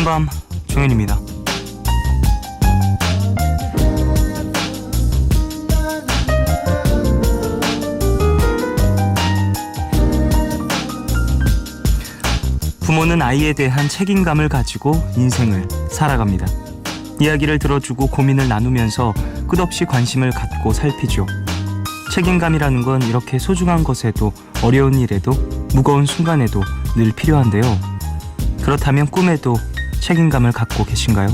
푸른밤 종현입니다. 부모는 아이에 대한 책임감을 가지고 인생을 살아갑니다. 이야기를 들어주고 고민을 나누면서 끝없이 관심을 갖고 살피죠. 책임감이라는 건 이렇게 소중한 것에도 어려운 일에도 무거운 순간에도 늘 필요한데요. 그렇다면 꿈에도 책임감을 갖고 계신가요?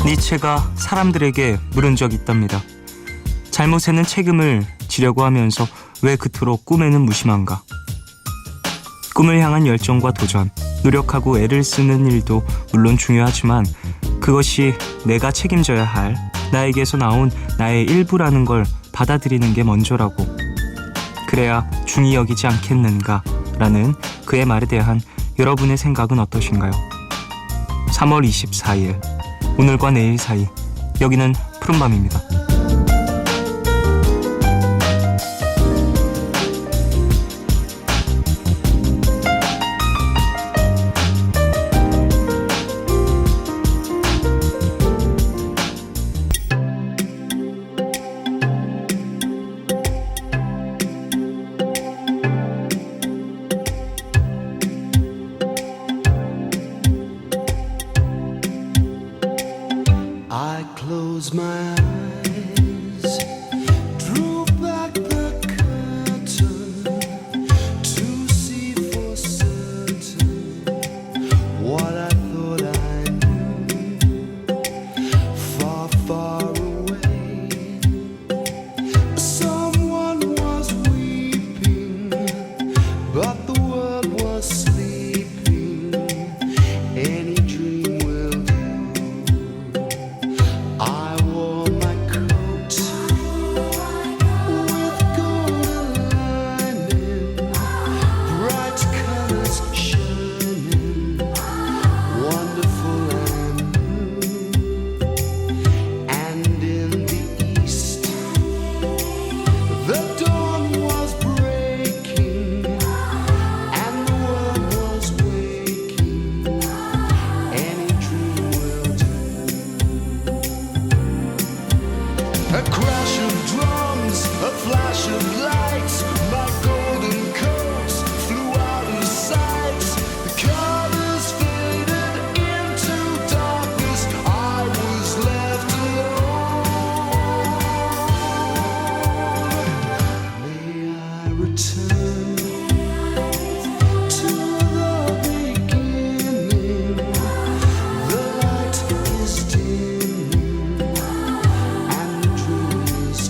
니체가 사람들에게 물은 적이 있답니다. 잘못에는 책임을 지려고 하면서 왜 그토록 꿈에는 무심한가? 꿈을 향한 열정과 도전, 노력하고 애를 쓰는 일도 물론 중요하지만 그것이 내가 책임져야 할 나에게서 나온 나의 일부라는 걸 받아들이는 게 먼저라고. 그래야 중히 여기지 않겠는가? 라는 그의 말에 대한 여러분의 생각은 어떠신가요? 3월 24일 오늘과 내일 사이, 여기는 푸른밤입니다. I close my eyes, drew back the curtain to see for certain what I thought I knew. Far, far away, someone was weeping, but the world was sleeping. Any dream will do. I wore my coat with golden lining, bright colors shining, wonderful and new. And in the east, the dawn was breaking, and the world was waking. Any dream will do. A crash of drums, a flash of lights, my golden coat flew out of sight. The colors faded into darkness, I was left alone. May I return to the beginning? The light is dimming and the dream is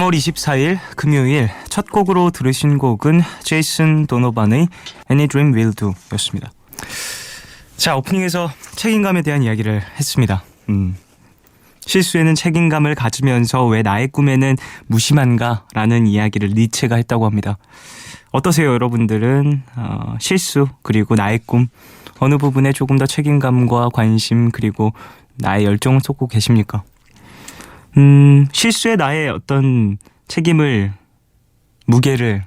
3월 24일 금요일 첫 곡으로 들으신 곡은 제이슨 도노반의 Any Dream Will Do 였습니다. 자, 오프닝에서 책임감에 대한 이야기를 했습니다. 실수에는 책임감을 가지면서 왜 나의 꿈에는 무심한가? 라는 이야기를 니체가 했다고 합니다. 어떠세요, 여러분들은? 실수 그리고 나의 꿈 어느 부분에 조금 더 책임감과 관심 그리고 나의 열정을 쏟고 계십니까? 실수에 나의 어떤 책임을 무게를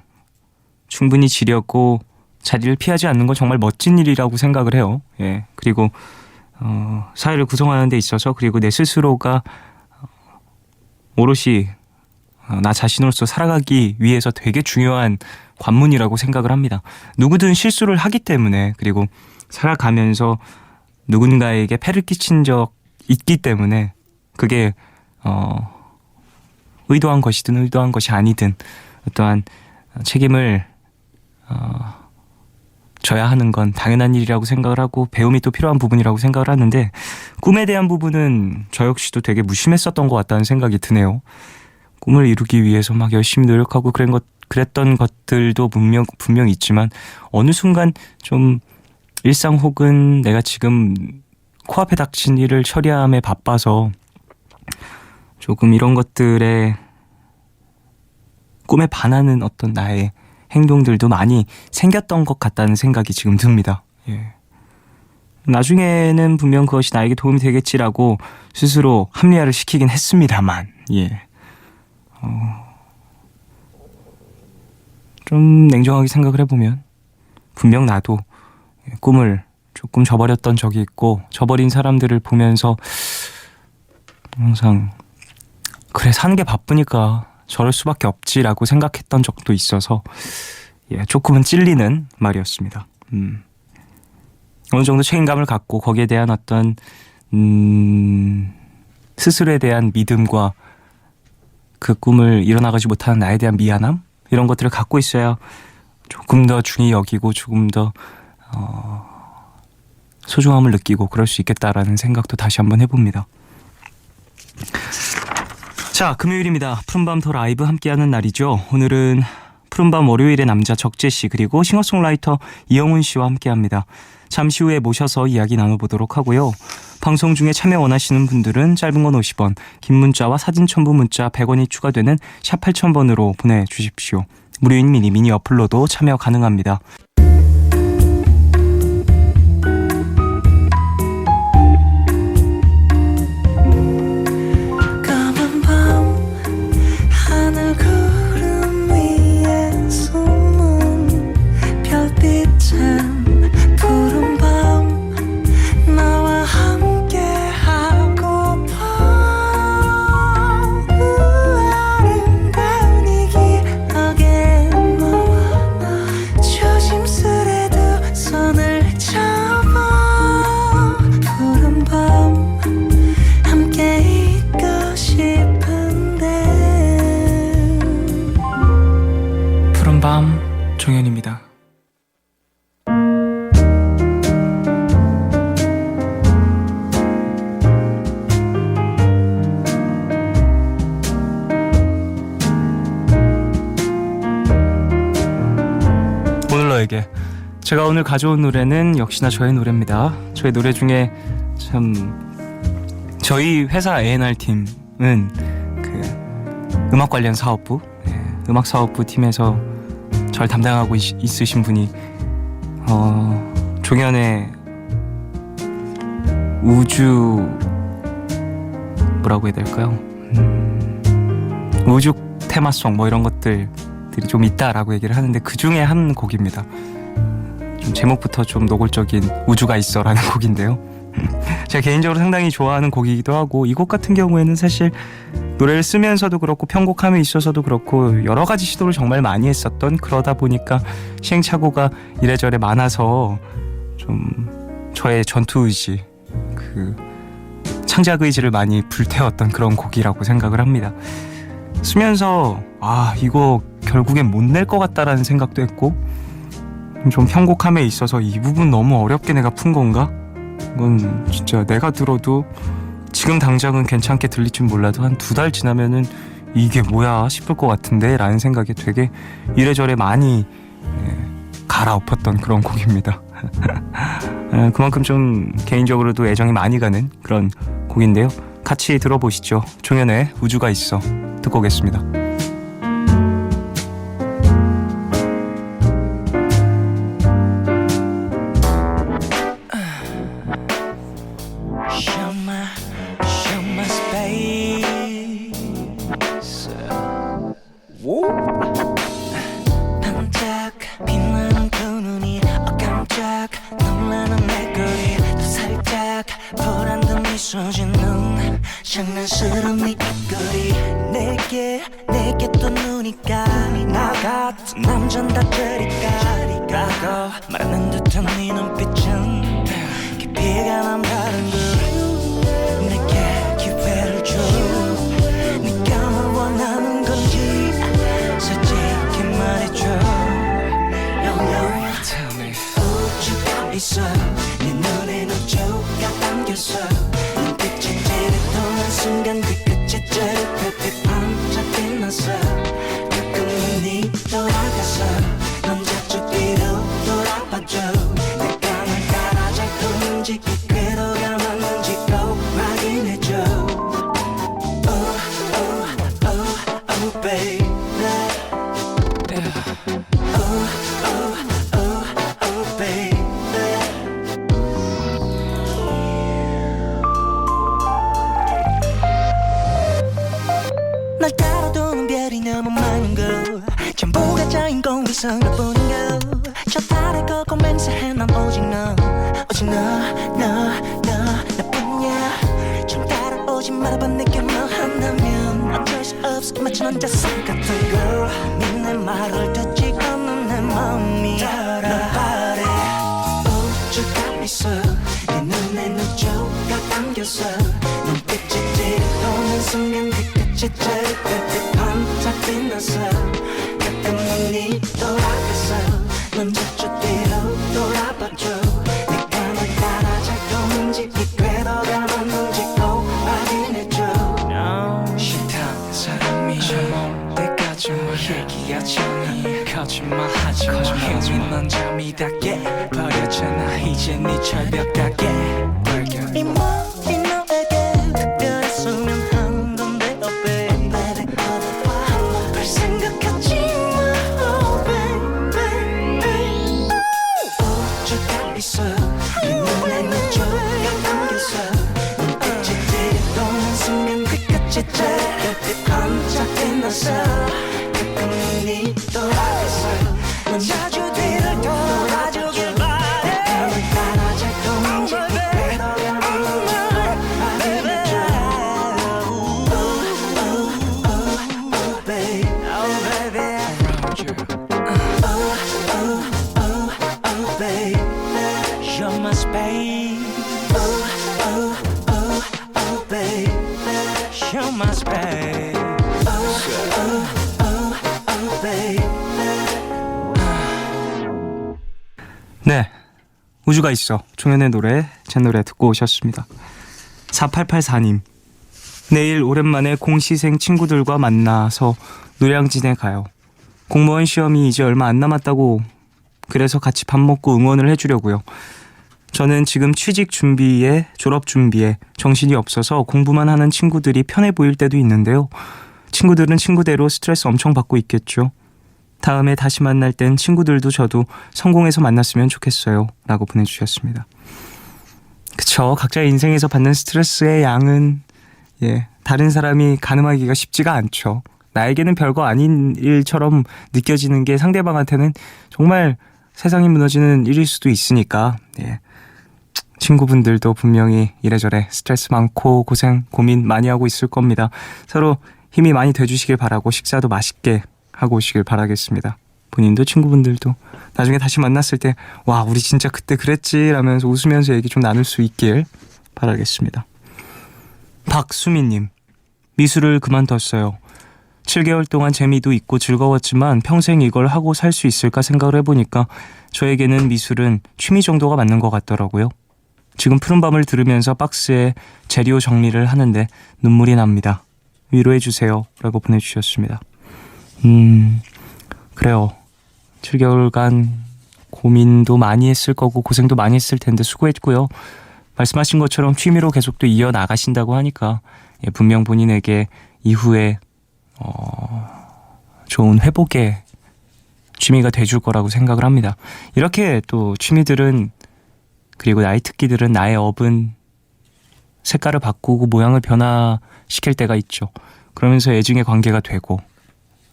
충분히 지려고 자리를 피하지 않는 건 정말 멋진 일이라고 생각을 해요. 예. 그리고 사회를 구성하는 데 있어서 그리고 내 스스로가 오롯이 나 자신으로서 살아가기 위해서 되게 중요한 관문이라고 생각을 합니다. 누구든 실수를 하기 때문에 그리고 살아가면서 누군가에게 폐를 끼친 적 있기 때문에 그게 의도한 것이든 의도한 것이 아니든 어떠한 책임을 져야 하는 건 당연한 일이라고 생각을 하고 배움이 또 필요한 부분이라고 생각을 하는데 꿈에 대한 부분은 저 역시도 되게 무심했었던 것 같다는 생각이 드네요. 꿈을 이루기 위해서 막 열심히 노력하고 그랬던 것들도 분명 있지만 어느 순간 좀 일상 혹은 내가 지금 코앞에 닥친 일을 처리함에 바빠서 조금 이런 것들에 꿈에 반하는 어떤 나의 행동들도 많이 생겼던 것 같다는 생각이 지금 듭니다. 예. 나중에는 분명 그것이 나에게 도움이 되겠지라고 스스로 합리화를 시키긴 했습니다만, 예. 좀 냉정하게 생각을 해보면 분명 나도 꿈을 조금 저버렸던 적이 있고 저버린 사람들을 보면서 항상 그래 사는 게 바쁘니까 저럴 수밖에 없지라고 생각했던 적도 있어서 조금은 찔리는 말이었습니다. 어느 정도 책임감을 갖고 거기에 대한 어떤 스스로에 대한 믿음과 그 꿈을 이뤄나가지 못하는 나에 대한 미안함 이런 것들을 갖고 있어야 조금 더 중히 여기고 조금 더 소중함을 느끼고 그럴 수 있겠다라는 생각도 다시 한번 해봅니다. 자, 금요일입니다. 푸른밤 더 라이브 함께하는 날이죠. 오늘은 푸른밤 월요일의 남자 적재씨 그리고 싱어송라이터 이영훈 씨와 함께합니다. 잠시 후에 모셔서 이야기 나눠보도록 하고요. 방송 중에 참여 원하시는 분들은 짧은 건 50원, 긴 문자와 사진 첨부 문자 100원이 추가되는 샵 8000번으로 보내주십시오. 무료인 미니 어플로도 참여 가능합니다. 푸른밤 종현입니다. 오늘 너에게 제가 오늘 가져온 노래는 역시나 저의 노래입니다. 저의 노래 중에 참 저희 회사 A&R 팀은 그 음악 관련 사업부 음악 사업부 팀에서 절 담당하고 있으신 분이 종현의 우주 뭐라고 해야 될까요? 우주 테마송 뭐 이런 것들이 좀 있다라고 얘기를 하는데 그 중에 한 곡입니다. 좀 제목부터 좀 노골적인 우주가 있어라는 곡인데요. 제가 개인적으로 상당히 좋아하는 곡이기도 하고 이 곡 같은 경우에는 사실 노래를 쓰면서도 그렇고 편곡함에 있어서도 그렇고 여러 가지 시도를 정말 많이 했었던 그러다 보니까 시행착오가 이래저래 많아서 좀 저의 전투의지 그 창작 의지를 많이 불태웠던 그런 곡이라고 생각을 합니다. 쓰면서 이거 결국엔 못 낼 것 같다라는 생각도 했고 좀 편곡함에 있어서 이 부분 너무 어렵게 내가 푼 건가? 이건 진짜 내가 들어도 지금 당장은 괜찮게 들릴진 몰라도 한 2달 지나면은 이게 뭐야 싶을 것 같은데 라는 생각이 되게 이래저래 많이 갈아엎었던 그런 곡입니다. 그만큼 좀 개인적으로도 애정이 많이 가는 그런 곡인데요. 같이 들어보시죠. 종현의 우주가 있어 듣고 오겠습니다. 반짝 빛나는 그 눈이 깜짝 놀라는 내 거리 또 살짝 보란 듯 미소 짓는 장난스러운 네 입꼬리 내게 또 눈이 가니 나 같은 남잔 다 저리가 말하는 듯한 네 눈빛은 깊이가 남다른 걸 내게 기회를 줘 네가 뭘 원하는 건지 솔직히 말해줘 Tell me 우주가 있어 네 눈에 우주가 담겼어 눈빛이 찌릿도는 순간 그 끝에 저릿빛 반짝 빛났어 가끔 눈이 돌아가서 넌 자주 뒤로 돌아봐줘 내가 널 따라 잘 움직이 궤도가 맞는지 꼭 확인해줘 Oh, oh, oh, oh, baby 날 따라도는 별이 너무 많은 거 전부가 짜인 공기성을 보는 거저 달에 걷고 맹세해 난 오직 너 나뿐이야 좀 따라오지 말아봐 내게 뭐 한다면 어쩔 수 없어 마치 혼자서 같은 걸 내 말을 듣지 않는 내 마음이 널 바래 우주가 있어 내 눈에 우주가 담겼어 눈빛이 찌릿도는 순간 그 끝이 저릿빛 반짝 빛났어 가끔 눈이 돌아갔어 넌 자주 뒤로 돌아봐줘 내가 널 따라 잘 움직이 궤도가 맞는지 꼭 확인해줘 싫다 사람이 저몸 때까지 뭐 얘기하지 거짓말하지 마 형이 넌 잠이 다 깨버렸잖아 이제 네 철벽 가게 이 머리 너에게 특별했으면 하는 건데 oh baby 한번 생각하지 마 oh baby 우주가 있어 네 눈에 우주가 담겼어 눈빛이 찌릿도는 순간 그 끝이 저릿빛 반짝 빛났어 가끔 눈이 돌아갔어 넌 자주 뒤를 돌아주길 바래 내가 널 따라 잘 움직이 궤도가 맞는지 꼭 확인해줘 Oh baby Oh baby You're my space Oh baby You're my space Oh baby 네, 우주가 있어 종현의 노래 제 노래 듣고 오셨습니다. 4884님 내일 오랜만에 공시생 친구들과 만나서 노량진에 가요. 공무원 시험이 이제 얼마 안 남았다고 그래서 같이 밥 먹고 응원을 해주려고요. 저는 지금 취직 준비에 졸업 준비에 정신이 없어서 공부만 하는 친구들이 편해 보일 때도 있는데요. 친구들은 친구대로 스트레스 엄청 받고 있겠죠. 다음에 다시 만날 땐 친구들도 저도 성공해서 만났으면 좋겠어요 라고 보내주셨습니다. 그쵸, 각자의 인생에서 받는 스트레스의 양은 다른 사람이 가늠하기가 쉽지가 않죠. 나에게는 별거 아닌 일처럼 느껴지는 게 상대방한테는 정말 세상이 무너지는 일일 수도 있으니까 친구분들도 분명히 이래저래 스트레스 많고 고생, 고민 많이 하고 있을 겁니다. 서로 힘이 많이 돼주시길 바라고 식사도 맛있게 하고 오시길 바라겠습니다. 본인도 친구분들도 나중에 다시 만났을 때 와 우리 진짜 그때 그랬지 라면서 웃으면서 얘기 좀 나눌 수 있길 바라겠습니다. 박수민님 미술을 그만뒀어요. 7개월 동안 재미도 있고 즐거웠지만 평생 이걸 하고 살 수 있을까 생각을 해보니까 저에게는 미술은 취미 정도가 맞는 것 같더라고요. 지금 푸른밤을 들으면서 박스에 재료 정리를 하는데 눈물이 납니다. 위로해주세요 라고 보내주셨습니다. 그래요. 7개월간 고민도 많이 했을 거고 고생도 많이 했을 텐데 수고했고요. 말씀하신 것처럼 취미로 계속 또 이어나가신다고 하니까 분명 본인에게 이후에 좋은 회복의 취미가 돼줄 거라고 생각을 합니다. 이렇게 또 취미들은 그리고 나의 특기들은 나의 업은 색깔을 바꾸고 모양을 변화시킬 때가 있죠. 그러면서 애증의 관계가 되고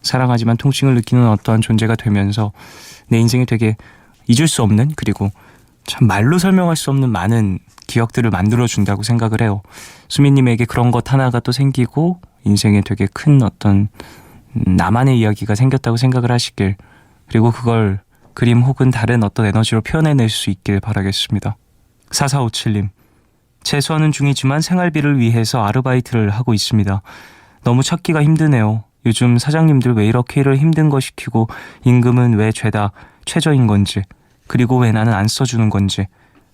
사랑하지만 통증을 느끼는 어떠한 존재가 되면서 내 인생에 되게 잊을 수 없는 그리고 참 말로 설명할 수 없는 많은 기억들을 만들어준다고 생각을 해요. 수미님에게 그런 것 하나가 또 생기고 인생에 되게 큰 어떤 나만의 이야기가 생겼다고 생각을 하시길 그리고 그걸 그림 혹은 다른 어떤 에너지로 표현해낼 수 있길 바라겠습니다. 4457님 재수하는 중이지만 생활비를 위해서 아르바이트를 하고 있습니다. 너무 찾기가 힘드네요. 요즘 사장님들 왜 이렇게 일을 힘든 거 시키고 임금은 왜 죄다 최저인 건지 그리고 왜 나는 안 써주는 건지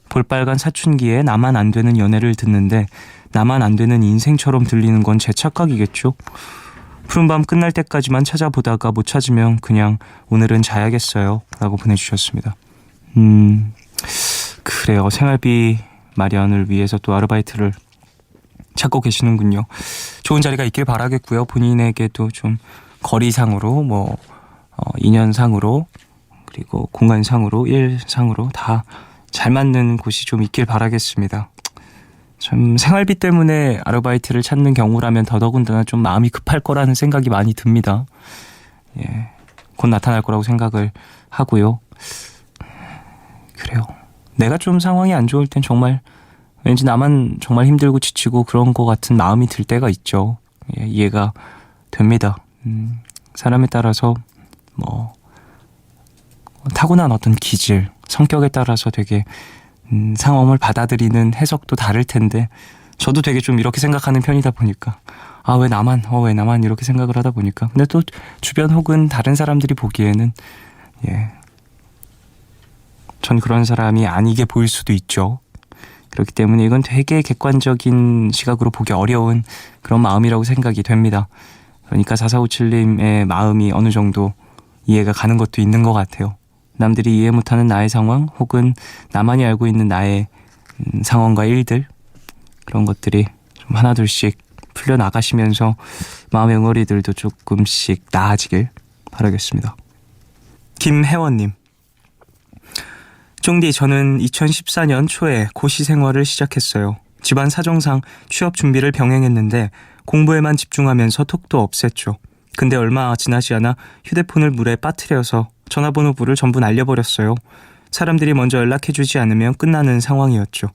볼빨간 사춘기에 나만 안 되는 연애를 듣는데 나만 안 되는 인생처럼 들리는 건 제 착각이겠죠? 푸른밤 끝날 때까지만 찾아보다가 못 찾으면 그냥 오늘은 자야겠어요 라고 보내주셨습니다. 그래요. 생활비 마련을 위해서 또 아르바이트를 찾고 계시는군요. 좋은 자리가 있길 바라겠고요. 본인에게도 좀 거리상으로 인연상으로 그리고 공간상으로 일상으로 다 잘 맞는 곳이 좀 있길 바라겠습니다. 참 생활비 때문에 아르바이트를 찾는 경우라면 더더군다나 좀 마음이 급할 거라는 생각이 많이 듭니다. 예, 곧 나타날 거라고 생각을 하고요. 그래요. 내가 좀 상황이 안 좋을 땐 정말 왠지 나만 정말 힘들고 지치고 그런 거 같은 마음이 들 때가 있죠. 예, 이해가 됩니다. 사람에 따라서 타고난 어떤 기질, 성격에 따라서 되게 상황을 받아들이는 해석도 다를 텐데 저도 되게 좀 이렇게 생각하는 편이다 보니까 왜 나만 이렇게 생각을 하다 보니까 근데 또 주변 혹은 다른 사람들이 보기에는 전 그런 사람이 아니게 보일 수도 있죠. 그렇기 때문에 이건 되게 객관적인 시각으로 보기 어려운 그런 마음이라고 생각이 됩니다. 그러니까 4457님의 마음이 어느 정도 이해가 가는 것도 있는 것 같아요. 남들이 이해 못하는 나의 상황 혹은 나만이 알고 있는 나의 상황과 일들 그런 것들이 좀 하나둘씩 풀려나가시면서 마음의 응어리들도 조금씩 나아지길 바라겠습니다. 김혜원님 쫑디 저는 2014년 초에 고시 생활을 시작했어요. 집안 사정상 취업 준비를 병행했는데 공부에만 집중하면서 톡도 없앴죠. 근데 얼마 지나지 않아 휴대폰을 물에 빠뜨려서 전화번호부를 전부 날려버렸어요. 사람들이 먼저 연락해주지 않으면 끝나는 상황이었죠.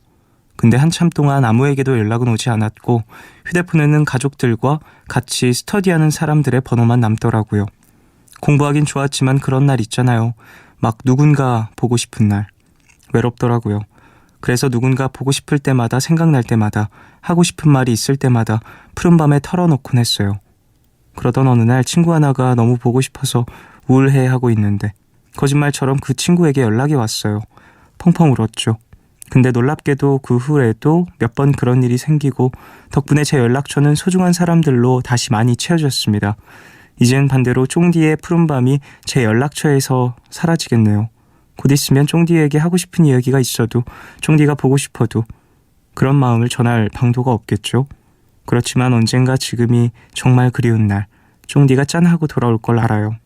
근데 한참 동안 아무에게도 연락은 오지 않았고 휴대폰에는 가족들과 같이 스터디하는 사람들의 번호만 남더라고요. 공부하긴 좋았지만 그런 날 있잖아요. 막 누군가 보고 싶은 날. 외롭더라고요. 그래서 누군가 보고 싶을 때마다 생각날 때마다 하고 싶은 말이 있을 때마다 푸른밤에 털어놓곤 했어요. 그러던 어느 날 친구 하나가 너무 보고 싶어서 우울해하고 있는데 거짓말처럼 그 친구에게 연락이 왔어요. 펑펑 울었죠. 근데 놀랍게도 그 후에도 몇 번 그런 일이 생기고 덕분에 제 연락처는 소중한 사람들로 다시 많이 채워졌습니다. 이젠 반대로 쫑디의 푸른밤이 제 연락처에서 사라지겠네요. 곧 있으면 쫑디에게 하고 싶은 이야기가 있어도 쫑디가 보고 싶어도 그런 마음을 전할 방도가 없겠죠. 그렇지만 언젠가 지금이 정말 그리운 날 쫑디가 짠하고 돌아올 걸 알아요.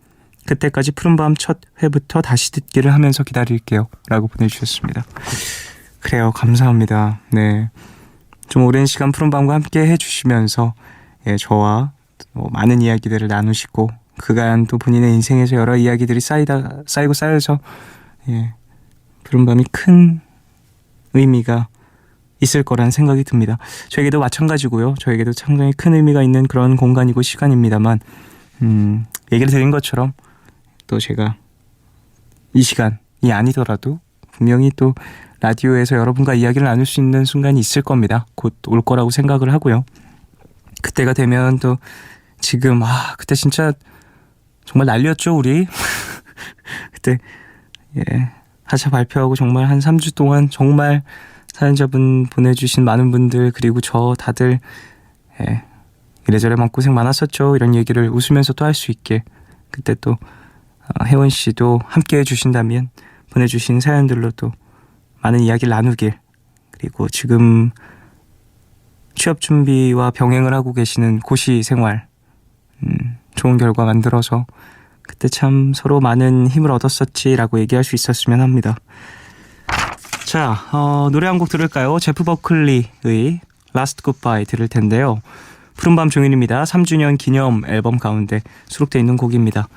그때까지 푸른밤 첫 회부터 다시 듣기를 하면서 기다릴게요 라고 보내주셨습니다. 그래요. 감사합니다. 네, 좀 오랜 시간 푸른밤과 함께 해주시면서 저와 많은 이야기들을 나누시고 그간 또 본인의 인생에서 여러 이야기들이 쌓이고 쌓여서 푸른밤이 큰 의미가 있을 거란 생각이 듭니다. 저에게도 마찬가지고요. 저에게도 상당히 큰 의미가 있는 그런 공간이고 시간입니다만 얘기를 드린 것처럼 또 제가 이 시간이 아니더라도 분명히 또 라디오에서 여러분과 이야기를 나눌 수 있는 순간이 있을 겁니다. 곧 올 거라고 생각을 하고요. 그때가 되면 또 지금 그때 진짜 정말 난리였죠 우리. 그때 하차 발표하고 정말 한 3주 동안 정말 사연자분 보내주신 많은 분들 그리고 저 다들 이래저래 고생 많았었죠. 이런 얘기를 웃으면서 또 할 수 있게 그때 또 혜원 씨도 함께 해주신다면 보내주신 사연들로 또 많은 이야기를 나누길, 그리고 지금 취업 준비와 병행을 하고 계시는 고시 생활 좋은 결과 만들어서 그때 참 서로 많은 힘을 얻었었지라고 얘기할 수 있었으면 합니다. 자, 노래 한 곡 들을까요? 제프 버클리의 Last Goodbye 들을 텐데요. 푸른밤 종일입니다. 3주년 기념 앨범 가운데 수록되어 있는 곡입니다.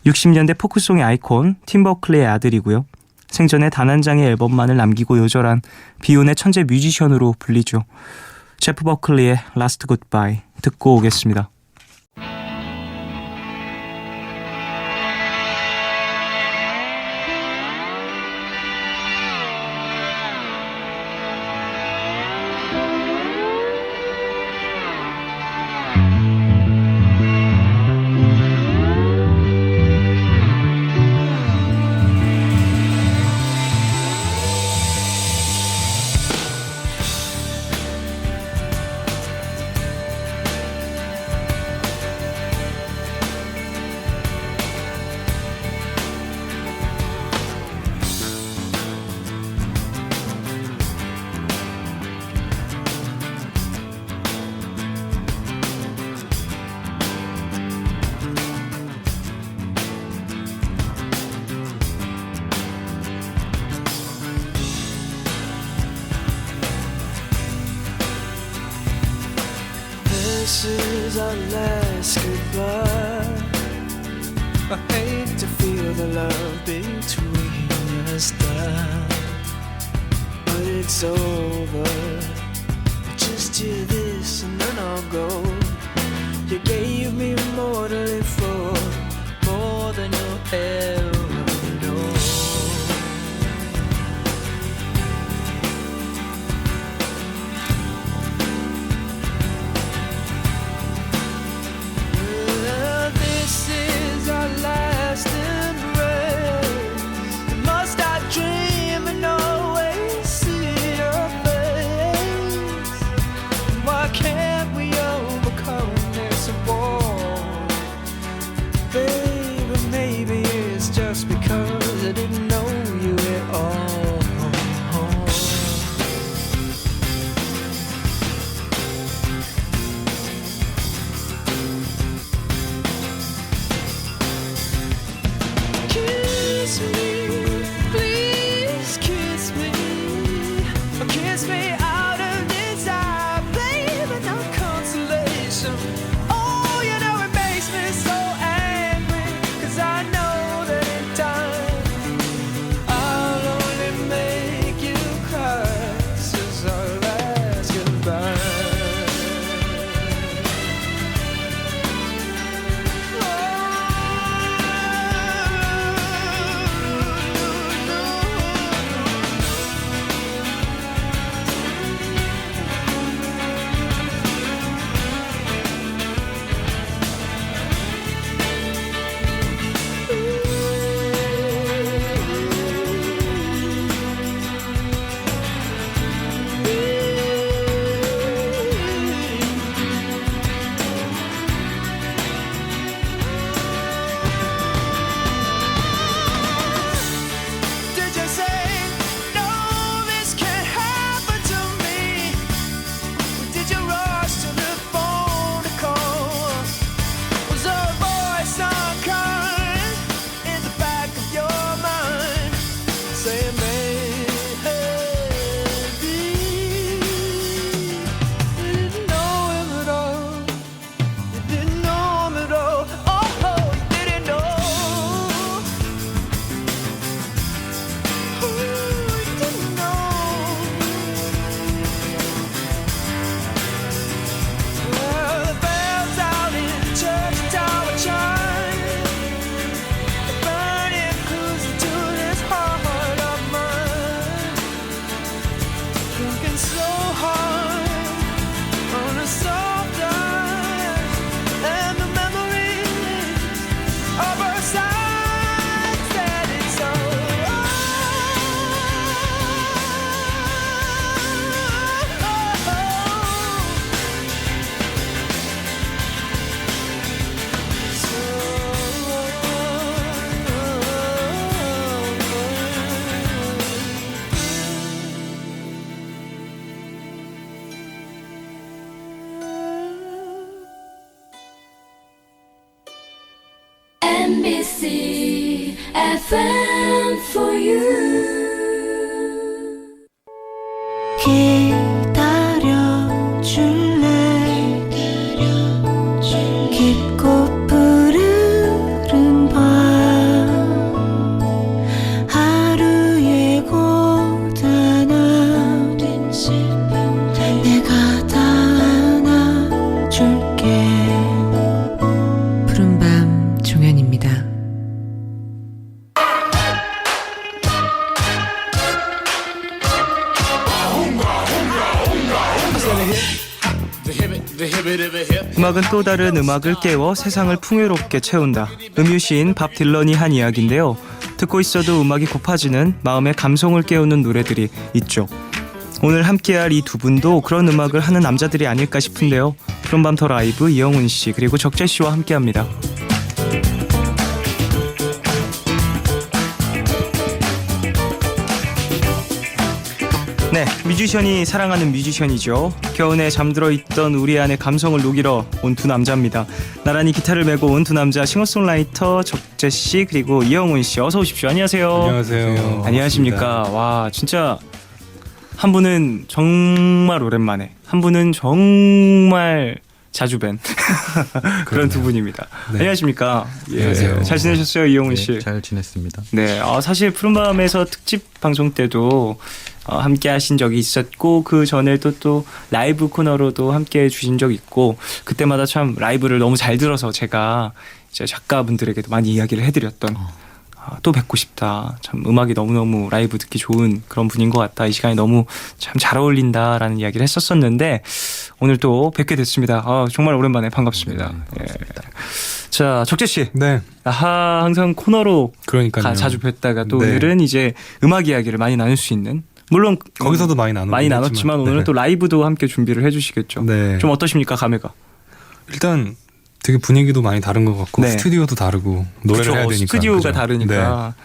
60년대 포크송의 아이콘 팀 버클리의 아들이고요. 생전에 단 한 장의 앨범만을 남기고 요절한 비운의 천재 뮤지션으로 불리죠. 제프 버클리의 Last Goodbye 듣고 오겠습니다. This is our last goodbye. I hate to feel the love between us die, but it's over. Just hear this and then I'll go. You gave me more to live for, more than you'll ever know. This is our last embrace. Must I dream and always see your face? Why can't we overcome this wall? Baby, maybe it's just because I didn't know you at all. Kiss me, please kiss me. Kiss me out of desire, baby, no consolation. Oh, you know it makes me so angry, 'cause I know that in time I'll only make you cry. This is our last goodbye. Did you say, no, this can't happen to me? Did you rush to the phone to call? Was there a voice unkind in the back of your mind saying, maybe you didn't know him at all? You didn't know him at all. Oh, you didn't know. Well, the bells out in the church tower chime, burning cruising to this heart of mine, thinking so hard on a soft eye, and the memories of our sides that it's FM for you. 기다려줄래 깊고 푸르른 밤 하루의 고단함 내가 다 안아줄게. 푸른밤 종현입니다. 음악은 또 다른 음악을 깨워 세상을 풍요롭게 채운다. 음유시인 밥 딜런이 한 이야기인데요. 듣고 있어도 음악이 고파지는 마음의 감성을 깨우는 노래들이 있죠. 오늘 함께할 이 두 분도 그런 음악을 하는 남자들이 아닐까 싶은데요. 푸른밤 더 라이브 이영훈 씨 그리고 적재 씨와 함께합니다. 네, 뮤지션이 사랑하는 뮤지션이죠. 겨우내 잠들어 있던 우리 안의 감성을 녹이러 온 두 남자입니다. 나란히 기타를 메고 온 두 남자 싱어송라이터 적재 씨 그리고 이영훈 씨 어서 오십시오. 안녕하세요. 안녕하세요. 안녕하십니까. 와, 진짜 한 분은 정말 오랜만에, 한 분은 정말 자주 뵌 그런 두 분입니다. 네. 안녕하십니까. 예, 안녕하세요. 잘 지내셨어요, 이영훈 씨? 네, 잘 지냈습니다. 네, 사실 푸른밤에서 특집 방송 때도 함께 하신 적이 있었고 그 전에도 또 라이브 코너로도 함께 해주신 적이 있고 그때마다 참 라이브를 너무 잘 들어서 제가 이제 작가분들에게도 많이 이야기를 해드렸던 또 뵙고 싶다. 참 음악이 너무너무 라이브 듣기 좋은 그런 분인 것 같다. 이 시간이 너무 참 잘 어울린다라는 이야기를 했었었는데 오늘 또 뵙게 됐습니다. 정말 오랜만에 반갑습니다. 네, 예. 반갑습니다. 자, 적재 씨. 네, 항상 코너로 그러니까요. 자주 뵀다가 또 네. 오늘은 이제 음악 이야기를 많이 나눌 수 있는 물론 거기서도 많이 나눴지만 오늘은 네. 또 라이브도 함께 준비를 해주시겠죠. 네. 좀 어떠십니까 감회가? 일단 되게 분위기도 많이 다른 것 같고 네. 스튜디오도 다르고 노래를 그쵸, 해야 되니까 스튜디오가 그죠? 다르니까. 네.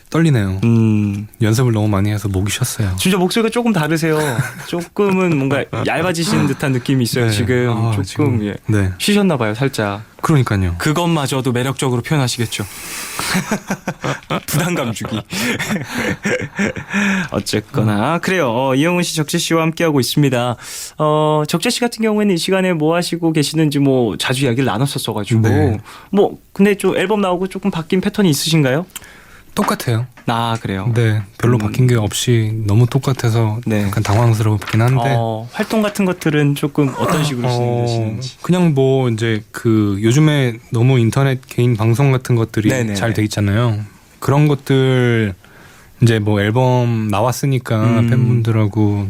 떨리네요. 음, 연습을 너무 많이 해서 목이 쉬었어요. 진짜 목소리가 조금 다르세요. 조금은 뭔가 얇아지신 듯한 느낌이 있어요. 네. 지금 조금 지금. 예. 네, 쉬셨나 봐요 살짝. 그러니까요. 그것마저도 매력적으로 표현하시겠죠. 부담감 주기. 어쨌거나 그래요. 이영훈 씨, 적재 씨와 함께하고 있습니다. 적재 씨 같은 경우에는 이 시간에 뭐 하시고 계시는지 뭐 자주 이야기를 나눴었어가지고 네. 뭐 근데 좀 앨범 나오고 조금 바뀐 패턴이 있으신가요? 똑같아요. 그래요. 네, 별로 바뀐 게 없이 너무 똑같아서 네. 약간 당황스럽긴 한데 활동 같은 것들은 조금 어떤 식으로 진행되시는지. 그냥 뭐 이제 그 요즘에 너무 인터넷 개인 방송 같은 것들이 네네네. 잘 돼 있잖아요. 그런 것들 이제 뭐 앨범 나왔으니까 팬분들하고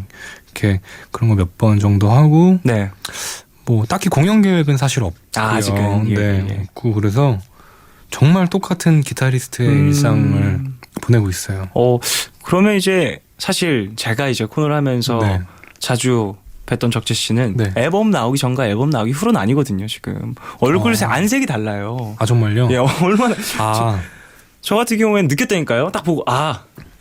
이렇게 그런 거 몇 번 정도 하고 네. 뭐 딱히 공연 계획은 사실 없고요. 아직은 예, 네, 예. 없고 그래서 정말 똑같은 기타리스트의 일상을 보내고 있어요. 그러면 이제 사실 제가 이제 코너를 하면서 네. 자주 뵀던 적재 씨는 네. 앨범 나오기 전과 앨범 나오기 후는 아니거든요. 지금 얼굴 안색이 달라요. 아 정말요? 예, 얼마나 아, 저 같은 경우에는 느꼈다니까요. 딱 보고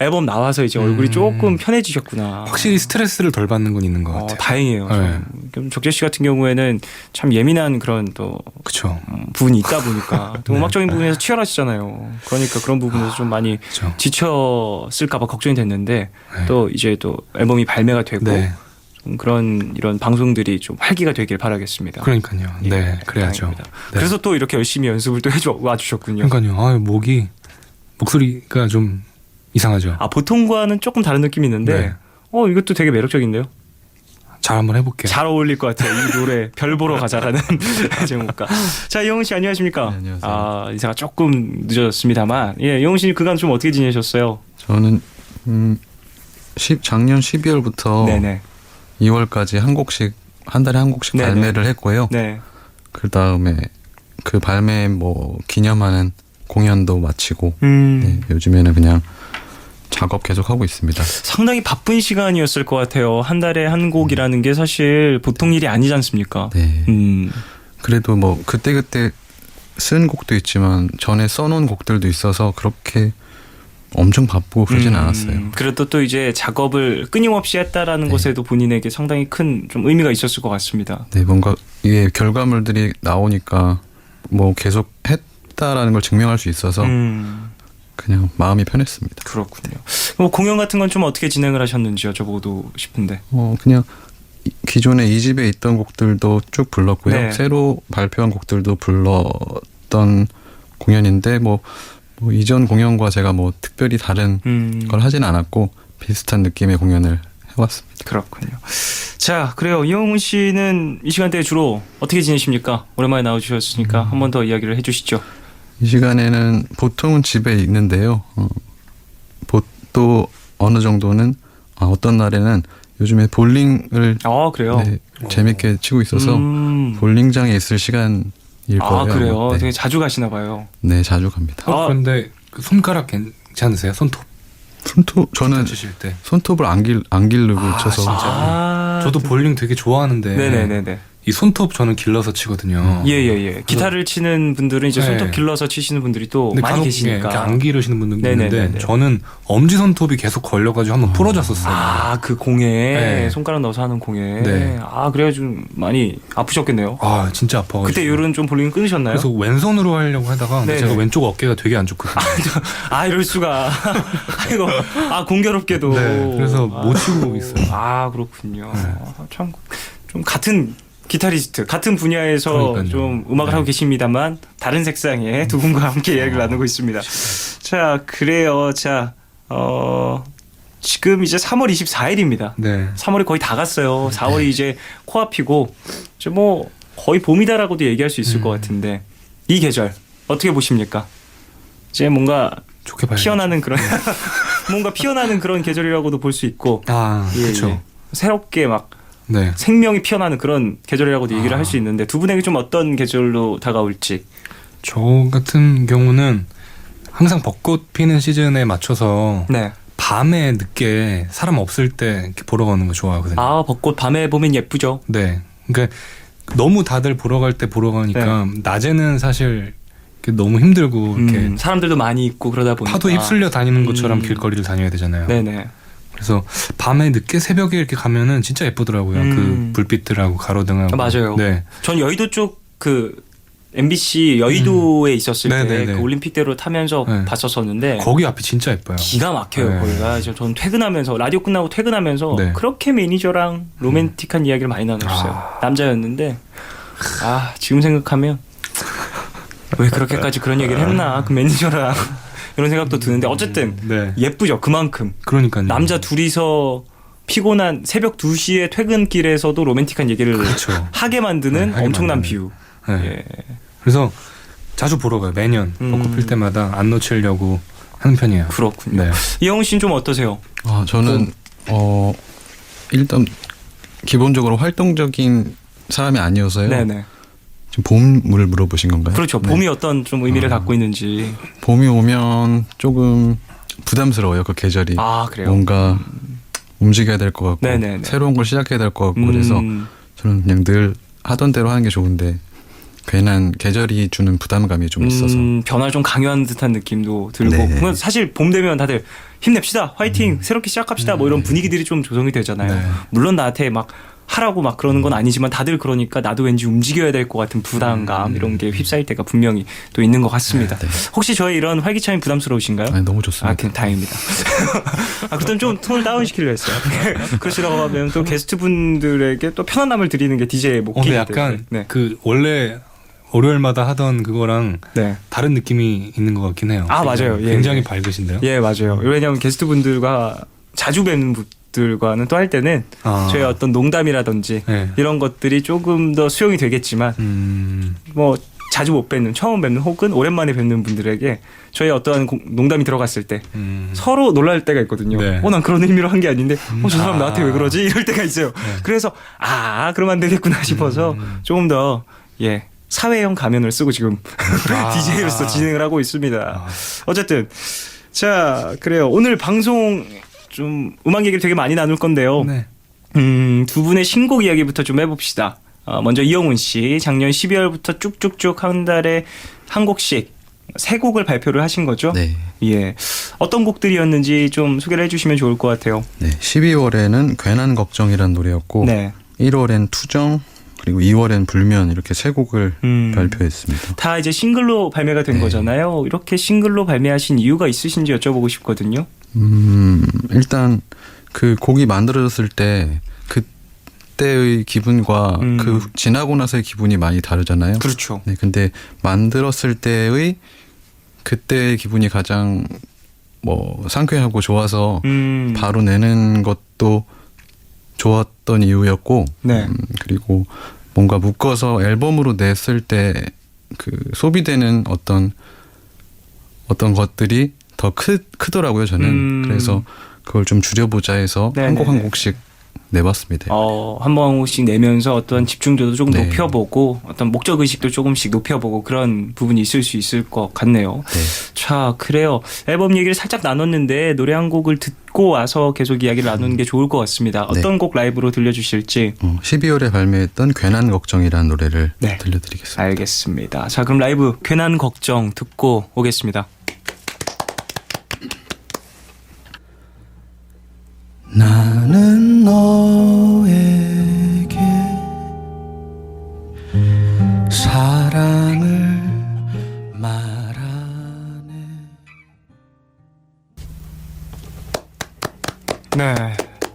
앨범 나와서 이제 얼굴이 조금 편해지셨구나. 확실히 스트레스를 덜 받는 건 있는 것 같아요. 다행이에요. 네. 좀 적재 씨 같은 경우에는 참 예민한 그런 또 그렇죠. 부분이 있다 보니까 또 네. 음악적인 부분에서 치열하시잖아요. 그러니까 그런 부분에서 좀 많이 그렇죠. 지쳤을까봐 걱정이 됐는데 네. 또 이제 또 앨범이 발매가 되고 네, 좀 그런 이런 방송들이 좀 활기가 되길 바라겠습니다. 그러니까요. 예, 네, 그래야죠. 다행입니다. 네. 그래서 또 이렇게 열심히 연습을 또 해와 주셨군요. 그러니까요. 목소리가 좀 이상하죠. 보통과는 조금 다른 느낌이 있는데 네. 이것도 되게 매력적인데요. 잘 한번 해볼게요. 잘 어울릴 것 같아요. 이 노래 별 보러 가자라는 제목과. 자, 이영훈 씨 안녕하십니까? 네, 안녕하세요. 인사가 조금 늦어졌습니다만 이영훈 씨 그간 좀 어떻게 지내셨어요? 저는 작년 12월부터 네네. 2월까지 한 달에 한 곡씩 네네. 발매를 했고요. 네. 그 다음에 그 발매 뭐 기념하는 공연도 마치고 네, 요즘에는 그냥 작업 계속 하고 있습니다. 상당히 바쁜 시간이었을 것 같아요. 한 달에 한 곡이라는 게 사실 보통 일이 아니지 않습니까? 네. 그래도 뭐 그때그때 쓴 곡도 있지만 전에 써놓은 곡들도 있어서 그렇게 엄청 바쁘고 그러진 않았어요. 그래도 또 이제 작업을 끊임없이 했다라는 것에도 본인에게 상당히 큰 좀 의미가 있었을 것 같습니다. 네, 뭔가 이게 결과물들이 나오니까 뭐 계속 했다라는 걸 증명할 수 있어서 그냥 마음이 편했습니다. 그렇군요. 뭐 공연 같은 건 좀 어떻게 진행을 하셨는지 여쭤보고도 싶은데. 그냥 기존에 이 집에 있던 곡들도 쭉 불렀고요. 네. 새로 발표한 곡들도 불렀던 공연인데 뭐 이전 공연과 제가 뭐 특별히 다른 걸 하진 않았고 비슷한 느낌의 공연을 해왔습니다. 그렇군요. 자, 그래요. 이영훈 씨는 이 시간대에 주로 어떻게 지내십니까? 오랜만에 나와주셨으니까 한 번 더 이야기를 해주시죠. 이 시간에는 보통은 집에 있는데요. 또 어느 정도는 어떤 날에는 요즘에 볼링을 그래요? 네, 재밌게 치고 있어서 볼링장에 있을 시간일 거예요. 그래요? 네. 되게 자주 가시나 봐요. 네, 자주 갑니다. 그런데 그 손가락 괜찮으세요? 손톱 저는 치실 때. 손톱을 안 기르고 쳐서 아, 저도 볼링 되게 좋아하는데 네네네네. 이 손톱 저는 길러서 치거든요. 예. 기타를 치는 분들은 이제 네. 손톱 길러서 치시는 분들이 또 근데 많이 간혹 계시니까. 이렇게 안 기르시는 분들도 네네네네. 있는데 저는 엄지 손톱이 계속 걸려가지고 한번 부러졌었어요. 그 공에 네. 손가락 넣어서 하는 공에. 네. 그래가 좀 많이 아프셨겠네요. 진짜 아파가지고. 그때 이후로는 좀 볼링 끊으셨나요? 그래서 왼손으로 하려고 하다가 근데 네네. 제가 왼쪽 어깨가 되게 안 좋거든요. 이럴 수가. 아이고, 공교롭게도. 네, 그래서 못 치고 있어요. 그렇군요. 네. 참, 좀 같은 기타리스트, 같은 분야에서 그러니까요. 좀 음악을 네. 하고 계십니다만, 다른 색상의 두 분과 함께 이야기를 나누고 있습니다. 자, 그래요. 자, 지금 이제 3월 24일입니다. 네. 3월이 거의 다 갔어요. 4월이 이제 코앞이고, 이제 뭐, 거의 봄이다라고도 얘기할 수 있을 것 같은데, 이 계절, 어떻게 보십니까? 이제 뭔가 좋게 봐야죠. 피어나는 그런 뭔가 피어나는 그런 계절이라고도 볼 수 있고 그렇죠. 새롭게 막 네. 생명이 피어나는 그런 계절이라고도 얘기를 할 수 있는데 두 분에게 좀 어떤 계절로 다가올지. 저 같은 경우는 항상 벚꽃 피는 시즌에 맞춰서 네. 밤에 늦게 사람 없을 때 이렇게 보러 가는 거 좋아하거든요. 벚꽃 밤에 보면 예쁘죠. 네. 그러니까 너무 다들 보러 갈 때 보러 가니까 낮에는 사실 이렇게 너무 힘들고 이렇게 사람들도 많이 있고 그러다 보니까 파도 휩쓸려 다니는 것처럼 길거리를 다녀야 되잖아요. 네네. 그래서 밤에 늦게 새벽에 이렇게 가면은 진짜 예쁘더라고요. 그 불빛들하고 가로등하고. 맞아요. 네. 전 여의도 쪽 그 MBC 여의도에 있었을 때 네네네. 그 올림픽대로 타면서 네. 봤었었는데 거기 앞이 진짜 예뻐요. 기가 막혀요. 네. 거기가. 저는 퇴근하면서 라디오 끝나고 퇴근하면서 네. 그렇게 매니저랑 로맨틱한 이야기를 많이 나눴어요. 남자였는데 지금 생각하면 왜 그렇게까지 그런 얘기를 했나 그 매니저랑 이런 생각도 드는데 어쨌든 네. 예쁘죠. 그만큼 그러니까요. 남자 둘이서 피곤한 새벽 2시에 퇴근길에서도 로맨틱한 얘기를 그렇죠. 하게 만드는 네, 하게 엄청난 만드는. 뷰. 네. 예. 그래서 자주 보러 가요. 매년 벚꽃 필 때마다 안 놓치려고 하는 편이에요. 그렇군요. 네. 이영훈 씨는 좀 어떠세요? 저는 일단 기본적으로 활동적인 사람이 아니어서요. 네네. 지금 봄을 물어보신 건가요? 그렇죠. 네. 봄이 어떤 좀 의미를 갖고 있는지. 봄이 오면 조금 부담스러워요. 그 계절이. 그래요. 뭔가 움직여야 될 것 같고 네네네. 새로운 걸 시작해야 될 것 같고 그래서 저는 그냥 늘 하던 대로 하는 게 좋은데 괜한 계절이 주는 부담감이 좀 있어서 변화를 좀 강요하는 듯한 느낌도 들고 네. 그건 사실 봄 되면 다들 힘냅시다 화이팅 새롭게 시작합시다 뭐 이런 분위기들이 좀 조성이 되잖아요. 네. 물론 나한테 막 하라고 막 그러는 건 아니지만 다들 그러니까 나도 왠지 움직여야 될 것 같은 부담감 이런 게 휩싸일 때가 분명히 또 있는 것 같습니다. 네. 혹시 저의 이런 활기참이 부담스러우신가요? 아니, 너무 좋습니다. 그냥 다행입니다. 그땐 좀 톤을 다운시키려 했어요. 그러시라고 하면 또 게스트분들에게 또 편안함을 드리는 게 DJ의 목적이기 근데 때문에. 약간 네. 그 원래 월요일마다 하던 그거랑 네. 다른 느낌이 있는 것 같긴 해요. 맞아요. 예, 굉장히 예. 밝으신데요. 예, 맞아요. 왜냐하면 게스트분들과 자주 뵙는 분들과는 또 할 때는 저의 어떤 농담이라든지 네. 이런 것들이 조금 더 수용이 되겠지만 뭐 자주 못 뵙는 처음 뵙는 혹은 오랜만에 뵙는 분들에게 저의 어떠한 농담이 들어갔을 때 서로 놀랄 때가 있거든요. 네. 난 그런 의미로 한 게 아닌데 저 사람 나한테 왜 그러지? 이럴 때가 있어요. 그래서 그러면 안 되겠구나 싶어서 조금 더 사회형 가면을 쓰고 지금 DJ로서 진행을 하고 있습니다. 어쨌든 자 그래요. 오늘 방송 좀 음악 얘기를 되게 많이 나눌 건데요. 네. 두 분의 신곡 이야기부터 좀 해봅시다. 먼저 이영훈 씨 작년 12월부터 쭉쭉쭉 한 달에 한 곡씩 세 곡을 발표를 하신 거죠? 네. 예. 어떤 곡들이었는지 좀 소개를 해주시면 좋을 것 같아요. 네. 12월에는 괜한 걱정이라는 노래였고 네. 1월엔 투정 그리고 2월엔 불면 이렇게 세 곡을 발표했습니다. 다 이제 싱글로 발매가 된 네. 거잖아요. 이렇게 싱글로 발매하신 이유가 있으신지 여쭤보고 싶거든요. 일단 그 곡이 만들어졌을 때 그때의 기분과 그 지나고 나서의 기분이 많이 다르잖아요. 그렇죠. 네, 근데 만들었을 때의 그때의 기분이 가장 뭐 상쾌하고 좋아서 바로 내는 것도 좋았던 이유였고, 네. 그리고 뭔가 묶어서 앨범으로 냈을 때 그 소비되는 어떤 것들이 더 크더라고요, 저는. 그래서 그걸 좀 줄여보자 해서 한 곡 한 네네네. 곡씩 내봤습니다. 한 번씩 내면서 어떤 집중도도 조금 네. 높여보고 어떤 목적 의식도 조금씩 높여보고 그런 부분이 있을 수 있을 것 같네요. 네. 자, 그래요. 앨범 얘기를 살짝 나눴는데 노래 한 곡을 듣고 와서 계속 이야기를 나누는 게 좋을 것 같습니다. 어떤 곡 라이브로 들려주실지. 12월에 발매했던 괜한 걱정이라는 노래를 네. 들려드리겠습니다. 알겠습니다. 자, 그럼 라이브 괜한 걱정 듣고 오겠습니다. 나는 너에게 사랑을 말하네. 네.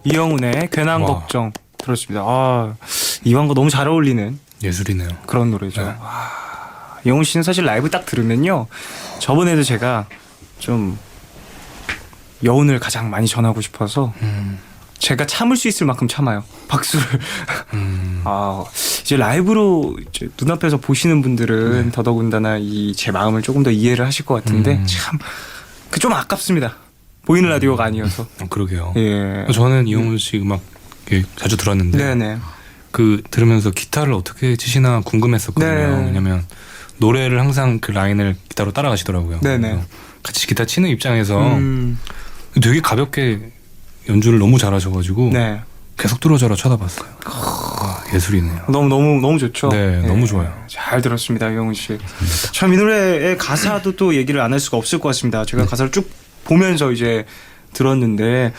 이영훈의 괜한 와. 걱정 들었습니다. 이왕과 너무 잘 어울리는 예술이네요. 그런 노래죠. 네. 영훈 씨는 사실 라이브 딱 들으면요. 저번에도 제가 좀 여운을 가장 많이 전하고 싶어서 제가 참을 수 있을 만큼 참아요. 박수를. 이제 라이브로 이제 눈앞에서 보시는 분들은 더더군다나 이 제 마음을 조금 더 이해를 하실 것 같은데 참 그 좀 아깝습니다. 보이는 라디오가 아니어서. 그러게요. 예. 저는 이용훈 씨 음악 자주 들었는데 네네. 그 들으면서 기타를 어떻게 치시나 궁금했었거든요. 네. 왜냐면 노래를 항상 그 라인을 기타로 따라가시더라고요. 네네. 그래서 같이 기타 치는 입장에서 음. 되게 가볍게 연주를 너무 잘하셔가지고 네. 계속 뚫어져라 쳐다봤어요. 예술이네요. 너무 좋죠. 네, 너무 좋아요. 잘 들었습니다, 이영훈 씨. 참 이 노래의 가사도 또 얘기를 안 할 수가 없을 것 같습니다. 제가 가사를 쭉 보면서 이제 들었는데,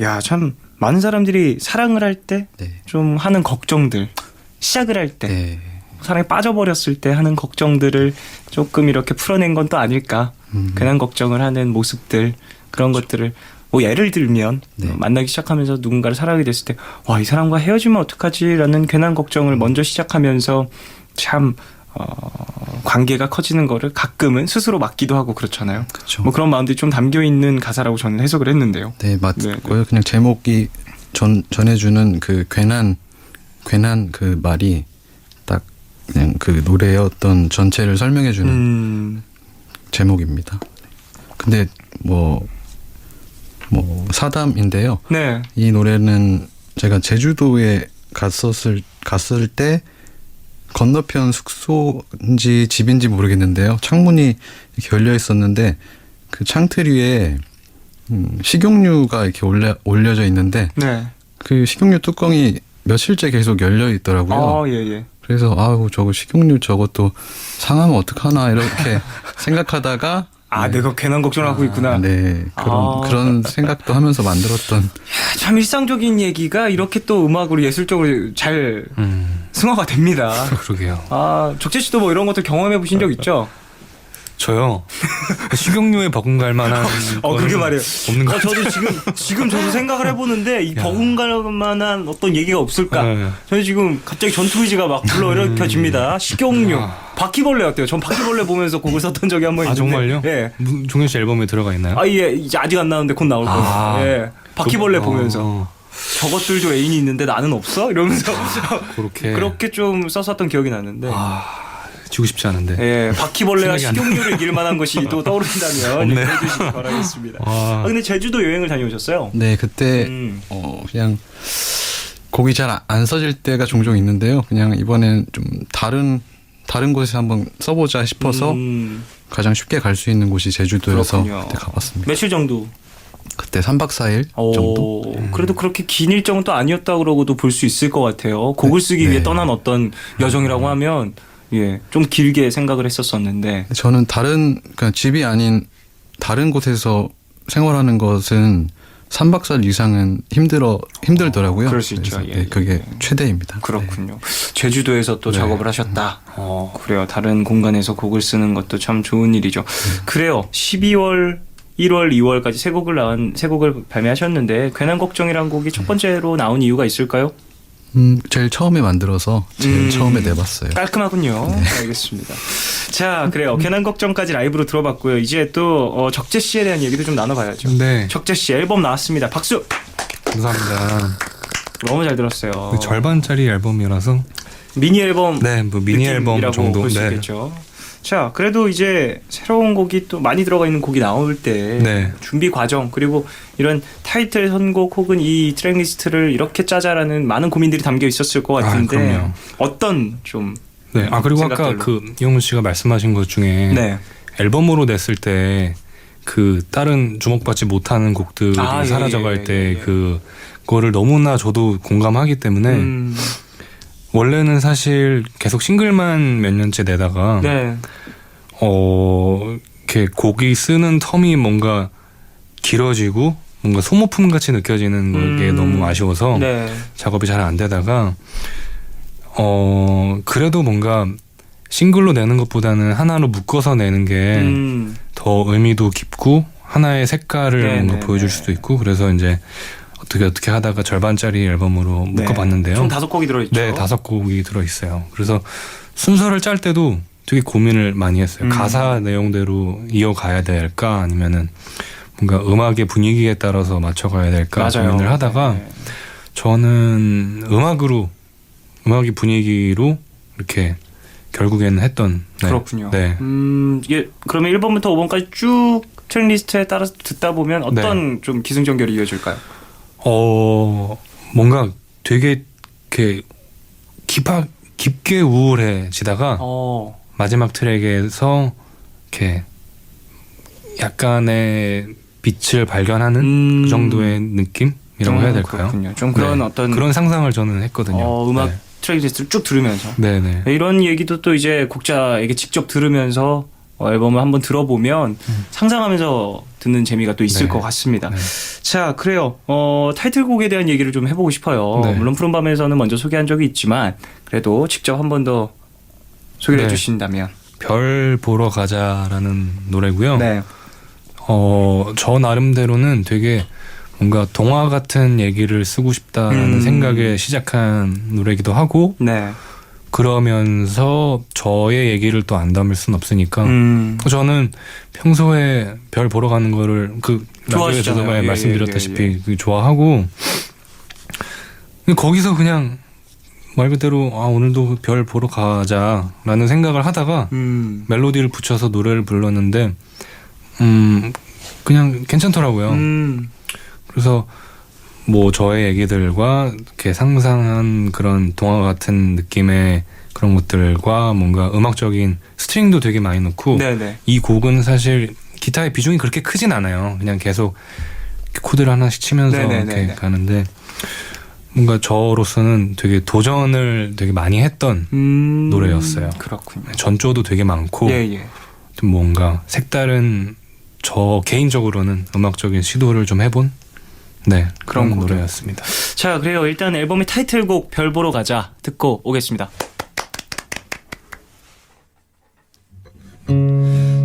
야, 참 많은 사람들이 사랑을 할 때 좀 네. 하는 걱정들, 시작을 할 때, 네. 사랑에 빠져버렸을 때 하는 걱정들을 조금 이렇게 풀어낸 건 또 아닐까. 괜한 걱정을 하는 모습들, 그런 것들을. 뭐 예를 들면 네. 만나기 시작하면서 누군가를 사랑하게 됐을 때 와, 이 사람과 헤어지면 어떡하지라는 괜한 걱정을 먼저 시작하면서 참 관계가 커지는 거를 가끔은 스스로 막기도 하고 그렇잖아요. 그렇죠. 뭐 그런 마음들이 좀 담겨 있는 가사라고 저는 해석을 했는데요. 네, 맞고요. 그냥 제목이 전해주는 그 괜한 그 말이 딱 그냥 그 노래의 어떤 전체를 설명해주는 제목입니다. 근데 뭐 사담인데요. 네. 이 노래는 제가 제주도에 갔을 때 건너편 숙소인지 집인지 모르겠는데요. 창문이 이렇게 열려 있었는데 그 창틀 위에 식용유가 이렇게 올려져 있는데 네. 그 식용유 뚜껑이 며칠째 계속 열려 있더라고요. 예. 그래서 저거 식용유 저것도 상하면 어떡하나 이렇게 생각하다가 내가 괜한 걱정을 하고 있구나. 네, 그런 생각도 하면서 만들었던. 참 일상적인 얘기가 이렇게 또 음악으로 예술적으로 잘 승화가 됩니다. 그러게요. 적재 씨도 뭐 이런 것들 경험해 보신 적 있죠? 저요. 식용유에 버금갈 만한 그게 말이에요. 없는 것 저도 지금 저도 생각을 해보는데 이 버금갈 만한 어떤 얘기가 없을까? 네. 저는 지금 갑자기 전투 의지가 막 불러일으켜집니다. 식용유, 바퀴벌레 어때요? 전 바퀴벌레 보면서 곡을 썼던 적이 한 번 있는데. 정말요? 예. 종현 씨 앨범에 들어가 있나요? 예, 이제 아직 안 나오는데 곧 나올 거예요. 예. 바퀴벌레 보면서. 저것들도 애인이 있는데 나는 없어? 이러면서 그렇게 좀 썼었던 기억이 나는데. 지고 싶지 않은데. 예, 바퀴벌레와 생각이 안 식용유를 이길 만한 것이 또 떠오른다면 없네요. 얘기해 주시기 바라겠습니다. 근데 제주도 여행을 다녀오셨어요? 네, 그때 그냥 곡이 잘 안 써질 때가 종종 있는데요. 그냥 이번엔 좀 다른 곳에 한번 써보자 싶어서 가장 쉽게 갈 수 있는 곳이 제주도여서 그렇군요. 그때 가봤습니다. 며칠 정도? 그때 3박 4일 정도? 그래도 그렇게 긴 일정은 또 아니었다 그러고도 볼 수 있을 것 같아요. 곡을 쓰기 위해 떠난 어떤 여정이라고 하면 좀 길게 생각을 했었었는데. 저는 그러니까 집이 아닌 다른 곳에서 생활하는 것은 3박 4일 이상은 힘들더라고요. 그럴 수 있죠. 그래서 그게 최대입니다. 그렇군요. 제주도에서 또 네. 작업을 하셨다. 그래요. 다른 공간에서 곡을 쓰는 것도 참 좋은 일이죠. 그래요. 12월, 1월, 2월까지 세 곡을 발매하셨는데 괜한 걱정이란 곡이 첫 번째로 나온 이유가 있을까요? 제일 처음에 만들어서 제일 처음에 내봤어요. 깔끔하군요. 알겠습니다. 자, 그래요. 괜한 걱정까지 라이브로 들어봤고요. 이제 또 적재 씨에 대한 얘기도 좀 나눠봐야죠. 네. 적재 씨 앨범 나왔습니다. 박수. 감사합니다. 너무 잘 들었어요. 그 절반짜리 앨범이라서 미니 앨범. 네, 뭐 미니 앨범 느낌이라고 정도. 볼 수 네. 있겠죠. 자, 그래도 이제 새로운 곡이 또 많이 들어가 있는 곡이 나올 때 네. 준비 과정 그리고 이런 타이틀 선곡 혹은 이 트랙리스트를 이렇게 짜자라는 많은 고민들이 담겨 있었을 것 같은데 그럼요. 어떤 좀 네. 아 그리고 생각들로. 아까 그 이용훈 씨가 말씀하신 것 중에 네. 앨범으로 냈을 때 그 다른 주목받지 못하는 곡들이 예, 사라져갈 예, 때 예, 예. 그거를 너무나 저도 공감하기 때문에 원래는 사실 계속 싱글만 몇 년째 내다가 네. 이렇게 곡이 쓰는 텀이 뭔가 길어지고 뭔가 소모품 같이 느껴지는 게 너무 아쉬워서 네. 작업이 잘 안 되다가 그래도 뭔가 싱글로 내는 것보다는 하나로 묶어서 내는 게 더 의미도 깊고 하나의 색깔을 네, 뭔가 네, 보여줄 네. 수도 있고 그래서 이제 어떻게 하다가 절반짜리 앨범으로 묶어봤는데요. 총 5곡이 들어있죠. 네, 5곡이 들어있어요. 그래서 순서를 짤 때도 되게 고민을 많이 했어요. 가사 내용대로 이어가야 될까 아니면은 뭔가 음악의 분위기에 따라서 맞춰가야 될까 맞아요. 고민을 하다가 네. 저는 음악이 분위기로 이렇게 결국에는 했던 네. 그렇군요. 네. 이게 그러면 1번부터 5번까지 쭉 트랙리스트에 따라서 듣다 보면 어떤 좀 기승전결이 이어질까요? 뭔가 되게 이렇게 깊게 우울해지다가 마지막 트랙에서 이렇게 약간의 빛을 발견하는 그 정도의 느낌이라고 해야 될까요? 그렇군요. 좀 그런 어떤 그런 상상을 저는 했거든요. 음악 네. 트랙리스트를 쭉 들으면서 네네. 이런 얘기도 또 이제 곡자에게 직접 들으면서 앨범을 한번 들어보면 상상하면서 듣는 재미가 또 있을 네. 것 같습니다. 네. 자, 그래요. 타이틀곡에 대한 얘기를 좀 해보고 싶어요. 네. 물론 푸른밤에서는 먼저 소개한 적이 있지만 그래도 직접 한 번 더 소개를 네. 해주신다면. 별 보러 가자라는 노래고요. 네. 저 나름대로는 되게 뭔가 동화 같은 얘기를 쓰고 싶다라는 생각에 시작한 노래이기도 하고 네. 그러면서 저의 얘기를 또 안 담을 순 없으니까 저는 평소에 별 보러 가는 거를 좋아하시잖아요. 라디오에서도 예, 말씀드렸다시피 예, 예. 그게 좋아하고 거기서 그냥 말 그대로 오늘도 별 보러 가자라는 생각을 하다가 멜로디를 붙여서 노래를 불렀는데 그냥 괜찮더라고요. 그래서 뭐 저의 얘기들과 이렇게 상상한 그런 동화 같은 느낌의 그런 것들과 뭔가 음악적인 스트링도 되게 많이 넣고 네네. 이 곡은 사실 기타의 비중이 그렇게 크진 않아요. 그냥 계속 코드를 하나씩 치면서 네네네네. 이렇게 가는데 뭔가 저로서는 되게 도전을 되게 많이 했던 노래였어요. 그렇군요. 전조도 되게 많고 예. 좀 뭔가 색다른 저 개인적으로는 음악적인 시도를 좀 해본 그런 곡이요. 노래였습니다. 자, 그래요. 일단 앨범의 타이틀곡 별 보러 가자 듣고 오겠습니다.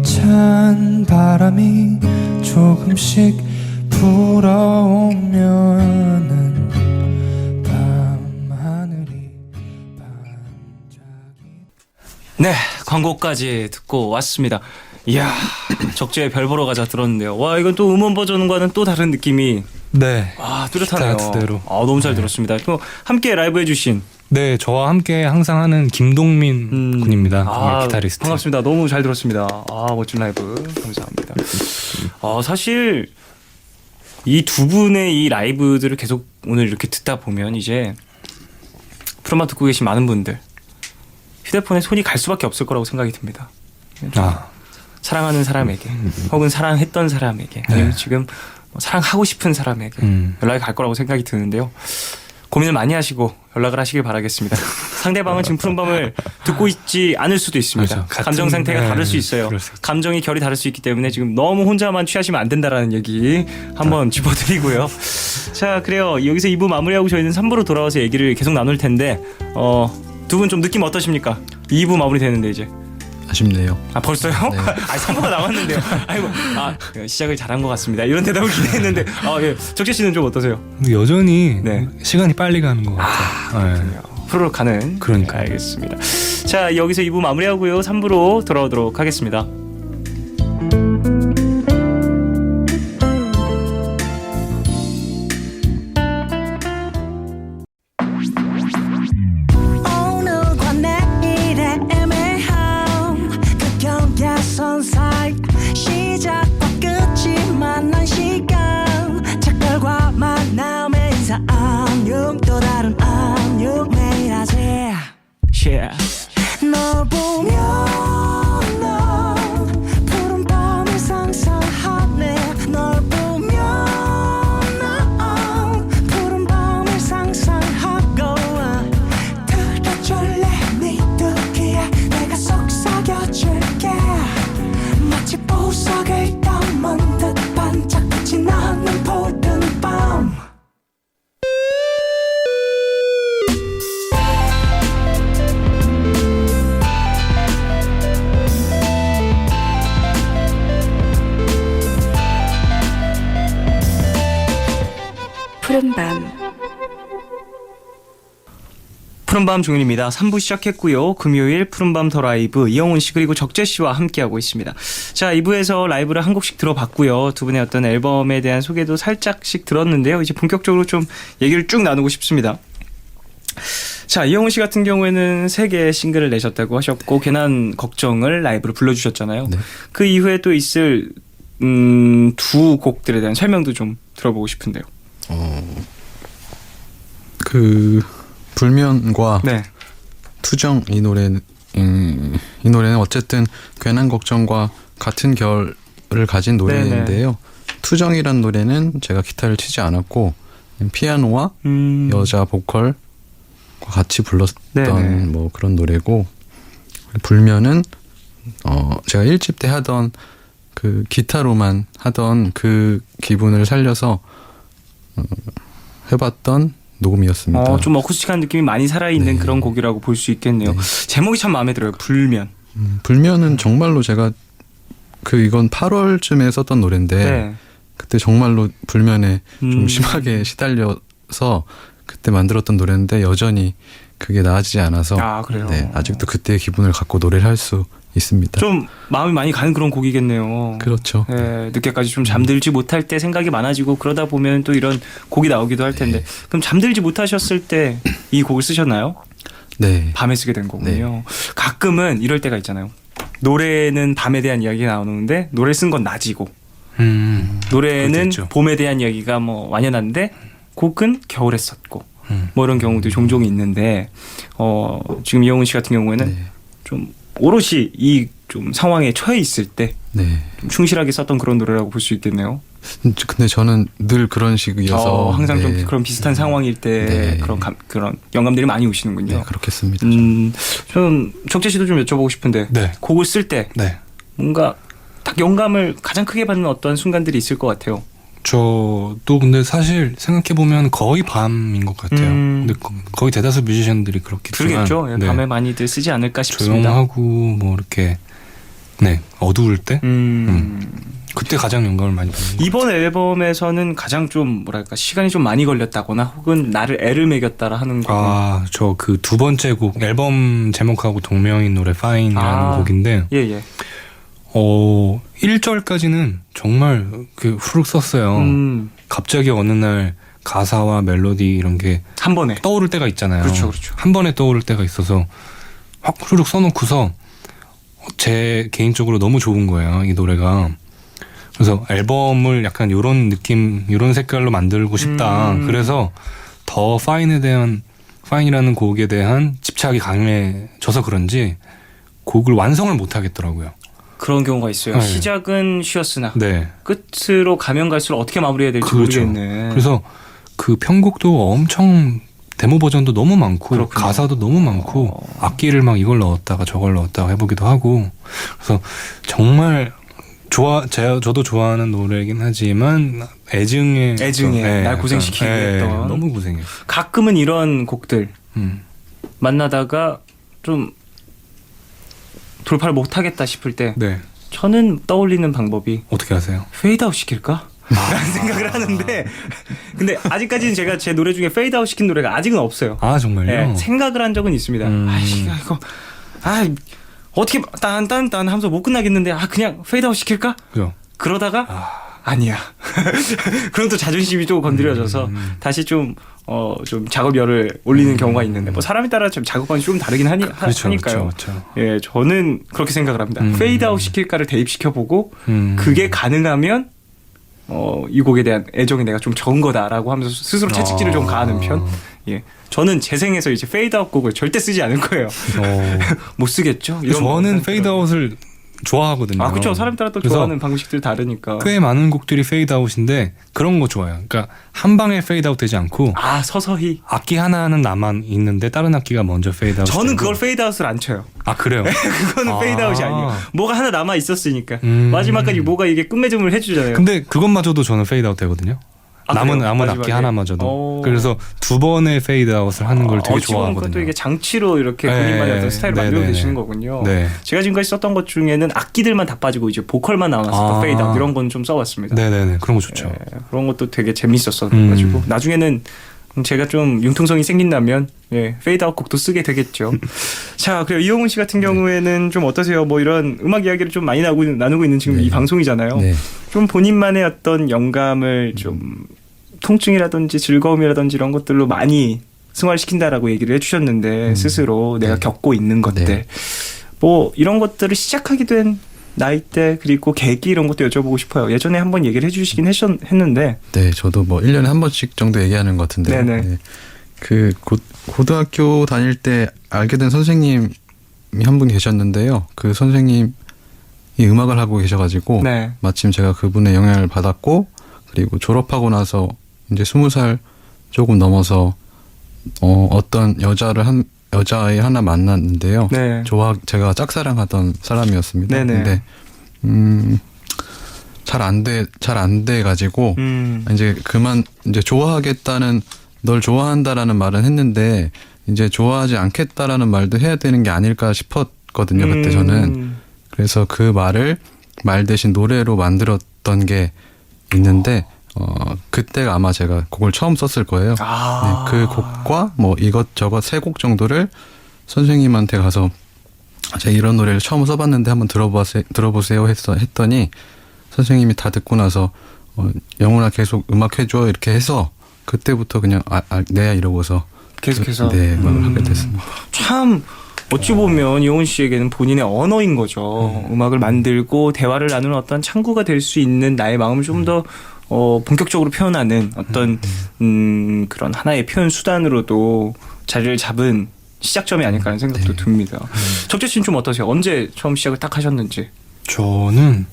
찬 바람이 조금씩 불어오면은 밤하늘이 반짝이. 네, 광고까지 듣고 왔습니다. 이야, 적재의 별 보러 가자 들었는데요. 와, 이건 또 음원 버전과는 또 다른 느낌이 네. 뚜렷하네요. 기타 그대로. 너무 잘 들었습니다. 또 함께 라이브 해주신 네, 저와 함께 항상 하는 김동민 군입니다. 기타리스트. 반갑습니다. 너무 잘 들었습니다. 멋진 라이브 감사합니다. 사실 이 두 분의 이 라이브들을 계속 오늘 이렇게 듣다 보면 이제 프로마 듣고 계신 많은 분들 휴대폰에 손이 갈 수밖에 없을 거라고 생각이 듭니다. 사랑하는 사람에게 혹은 사랑했던 사람에게 아니면 지금 사랑하고 싶은 사람에게 연락이 갈 거라고 생각이 드는데요. 고민을 많이 하시고 연락을 하시길 바라겠습니다. 상대방은 지금 푸른밤을 듣고 있지 않을 수도 있습니다. 그렇죠. 같은, 감정 상태가 다를 수 있어요. 그럴 수 있죠. 감정이 결이 다를 수 있기 때문에 지금 너무 혼자만 취하시면 안 된다라는 얘기 한번 짚어드리고요. 자, 그래요. 여기서 2부 마무리하고 저희는 3부로 돌아와서 얘기를 계속 나눌 텐데 두 분 좀 느낌 어떠십니까? 2부 마무리 되는데 이제. 아쉽네요. 아 벌써요? 네. 아 3부가 남았는데요. 아이고 시작을 잘한 것 같습니다. 이런 대답을 기대했는데 예. 적재 씨는 좀 어떠세요? 여전히 네. 시간이 빨리 가는 것 같아요. 네. 프로로 가는. 그러니까. 알겠습니다. 자 여기서 2부 마무리하고요. 3부로 돌아오도록 하겠습니다. 오늘과 내일의 애매함 그 경계선 사이 시작과 끝이 만난 시간 작별과 만남의 인사 안녕 또 다른 안녕 매일 하지 Yeah. 널 보면 넌 푸른 밤을 상상하네 널 보면 넌 푸른 밤을 상상하고 들어줄래 네 두기에 내가 속삭여줄게 마치 보석을 담은 듯 반짝빛이 나는 푸른 밤 푸른밤 푸른밤 종윤입니다. 3부 시작했고요. 금요일 푸른밤 더 라이브 이영훈 씨 그리고 적재 씨와 함께하고 있습니다. 자 2부에서 라이브를 한 곡씩 들어봤고요. 두 분의 어떤 앨범에 대한 소개도 살짝씩 들었는데요. 이제 본격적으로 좀 얘기를 쭉 나누고 싶습니다. 자 이영훈 씨 같은 경우에는 3개의 싱글을 내셨다고 하셨고 괜한 걱정을 라이브로 불러주셨잖아요. 네. 그 이후에 또 있을 두 곡들에 대한 설명도 좀 들어보고 싶은데요. 그 불면과 네. 투정 이 노래는 어쨌든 괜한 걱정과 같은 결을 가진 노래인데요. 투정이란 노래는 제가 기타를 치지 않았고 피아노와 여자 보컬과 같이 불렀던 네네. 뭐 그런 노래고 불면은 제가 1집 때 하던 그 기타로만 하던 그 기분을 살려서 해봤던 녹음이었습니다. 좀 어쿠스틱한 느낌이 많이 살아있는 네. 그런 곡이라고 볼 수 있겠네요. 네. 제목이 참 마음에 들어요. 불면. 불면은 정말로 제가 이건 8월쯤에 썼던 노래인데 네. 그때 정말로 불면에 좀 음. 심하게 시달려서 그때 만들었던 노래인데 여전히 그게 나아지지 않아서 아 그래요. 네, 아직도 그때의 기분을 갖고 노래를 할 수 있습니다. 좀 마음이 많이 가는 그런 곡이겠네요. 그렇죠. 네, 늦게까지 좀 잠들지 못할 때 생각이 많아지고 그러다 보면 또 이런 곡이 나오기도 할 텐데 그럼 잠들지 못하셨을 때 이 곡을 쓰셨나요? 네. 밤에 쓰게 된 거군요. 가끔은 이럴 때가 있잖아요. 노래는 밤에 대한 이야기가 나오는데 노래 쓴 건 낮이고 노래는 그럴 때 있죠. 봄에 대한 이야기가 뭐 완연한데 곡은 겨울에 썼고 뭐 이런 경우도 종종 있는데 지금 이영훈 씨 같은 경우에는 네. 좀 오롯이 이 좀 상황에 처해 있을 때 네. 좀 충실하게 썼던 그런 노래라고 볼 수 있겠네요. 근데 저는 늘 그런 식이어서 항상 네. 좀 그런 비슷한 상황일 때 네. 그런 영감들이 많이 오시는군요. 네, 그렇겠습니다. 좀 적재 씨도 좀 여쭤보고 싶은데 네. 곡을 쓸 때 네. 뭔가 딱 영감을 가장 크게 받는 어떤 순간들이 있을 것 같아요. 저도 근데 사실 생각해보면 거의 밤인 것 같아요. 근데 거의 대다수 뮤지션들이 그렇겠지만 그러겠죠. 네. 밤에 많이들 쓰지 않을까 싶습니다. 조용하고 뭐 이렇게 어두울 때 그때 가장 영감을 많이 받는 것 같아요. 이번 앨범에서는 가장 좀 뭐랄까 시간이 좀 많이 걸렸다거나 혹은 나를 애를 먹였다라 하는 곡은 저 그 두 번째 곡 앨범 제목하고 동명인 노래 Fine이라는 곡인데 예예. 1절까지는 정말 그 후룩 썼어요. 갑자기 어느 날 가사와 멜로디 이런 게 한 번에 떠오를 때가 있잖아요. 그렇죠. 한 번에 떠오를 때가 있어서 확 후룩 써놓고서 제 개인적으로 너무 좋은 거예요, 이 노래가. 그래서 앨범을 약간 요런 느낌, 요런 색깔로 만들고 싶다. 그래서 더 파인이라는 곡에 대한 집착이 강해져서 그런지 곡을 완성을 못 하겠더라고요. 그런 경우가 있어요. 네. 시작은 쉬었으나 네. 끝으로 가면 갈수록 어떻게 마무리해야 될지 그렇죠. 모르겠네. 그래서 그 편곡도 엄청 데모 버전도 너무 많고 그렇군요. 가사도 너무 많고 악기를 막 이걸 넣었다가 저걸 넣었다가 해보기도 하고 그래서 정말 저도 좋아하는 노래이긴 하지만 애증에 날 고생시키게 했던. 너무 고생했어요. 가끔은 이런 곡들 만나다가 좀 돌파를 못하겠다 싶을 때 네. 저는 떠올리는 방법이 어떻게 하세요? 페이드아웃 시킬까? 라는 생각을 하는데 근데 아직까지는 제가 제 노래 중에 페이드아웃 시킨 노래가 아직은 없어요. 아 정말요? 네, 생각을 한 적은 있습니다. 아이씨 이거 어떻게 딴딴딴 하면서 못 끝나겠는데 그냥 페이드아웃 시킬까? 그죠. 그러다가 아니야. 그럼 또 자존심이 좀 건드려져서 다시 좀 작업열을 올리는 경우가 있는데 뭐 사람에 따라 좀 작업관이 좀 다르긴 하니까요. 그렇죠. 예, 저는 그렇게 생각을 합니다. 페이드아웃 시킬까를 대입시켜보고 음. 그게 가능하면 이 곡에 대한 애정이 내가 좀 적은 거다라고 하면서 스스로 채찍질을 좀 가하는 편. 예, 저는 재생해서 이제 페이드아웃 곡을 절대 쓰지 않을 거예요. 못 쓰겠죠. 이런 저는 페이드아웃을 좋아하거든요. 그렇죠. 사람 따라 또 좋아하는 방식들이 다르니까. 꽤 많은 곡들이 페이드아웃인데 그런 거 좋아요. 그러니까 한 방에 페이드아웃 되지 않고 서서히. 악기 하나는 나만 있는데 다른 악기가 먼저 페이드아웃. 저는 그걸 페이드아웃을 안 쳐요. 그래요? 그거는 페이드아웃이 아니에요. 뭐가 하나 남아 있었으니까 마지막까지 뭐가 이게 끝맺음을 해주잖아요. 근데 그것마저도 저는 페이드아웃 되거든요. 남은 마지막에? 악기 하나마저도. 그래서 2번의 페이드아웃을 하는 걸 되게 좋아하거든요. 또 이게 장치로 이렇게 본인만의 어떤 스타일을 만들어 계시는 거군요. 네. 제가 지금까지 썼던 것 중에는 악기들만 다 빠지고 이제 보컬만 남았었던 페이드아웃 이런 건 좀 써봤습니다. 네네네. 그런 거 좋죠. 그런 것도 되게 재밌었어가지고 나중에는 제가 좀 융통성이 생긴다면 페이드아웃 곡도 쓰게 되겠죠. 자, 그리고 이용훈 씨 같은 경우에는 좀 어떠세요? 뭐 이런 음악 이야기를 좀 많이 나누고 있는 지금 이 방송이잖아요. 네. 좀 본인만의 어떤 영감을 좀 통증이라든지 즐거움이라든지 이런 것들로 많이 승화시킨다라고 얘기를 해주셨는데 스스로 내가 겪고 있는 것들 네. 뭐 이런 것들을 시작하게 된 나이대 그리고 계기 이런 것도 여쭤보고 싶어요. 예전에 한번 얘기를 해주시긴 했는데 네, 저도 뭐 1년에 한 번씩 정도 얘기하는 것 같은데. 네네. 네. 그 고등학교 다닐 때 알게 된 선생님이 한 분 계셨는데요. 그 선생님이 음악을 하고 계셔가지고 네. 마침 제가 그분의 영향을 받았고 그리고 졸업하고 나서 이제 20살 조금 넘어서 어떤 여자아이 하나 만났는데요. 네. 제가 짝사랑하던 사람이었습니다. 네네. 근데 잘 안 돼 가지고 이제 좋아하겠다는 널 좋아한다라는 말은 했는데 이제 좋아하지 않겠다라는 말도 해야 되는 게 아닐까 싶었거든요. 그때 저는. 그래서 그 말 대신 노래로 만들었던 게 있는데 그때가 아마 제가 곡을 처음 썼을 거예요. 네, 그 곡과 뭐 이것저것 3곡 정도를 선생님한테 가서 제가 이런 노래를 처음 써봤는데 한번 들어보세요 했더니 선생님이 다 듣고 나서 영훈아 계속 음악 해줘 이렇게 해서 그때부터 그냥 네 이러고서 계속해서 네 음악을 하게 됐습니다. 참 어찌 보면 이용훈 씨에게는 본인의 언어인 거죠. 음악을 만들고 대화를 나누는 어떤 창구가 될 수 있는 나의 마음을 좀 더 본격적으로 표현하는 어떤 그런 하나의 표현 수단으로도 자리를 잡은 시작점이 아닐까 하는 생각도 듭니다. 적재 씨는 좀 어떠세요? 언제 처음 시작을 딱 하셨는지? 저는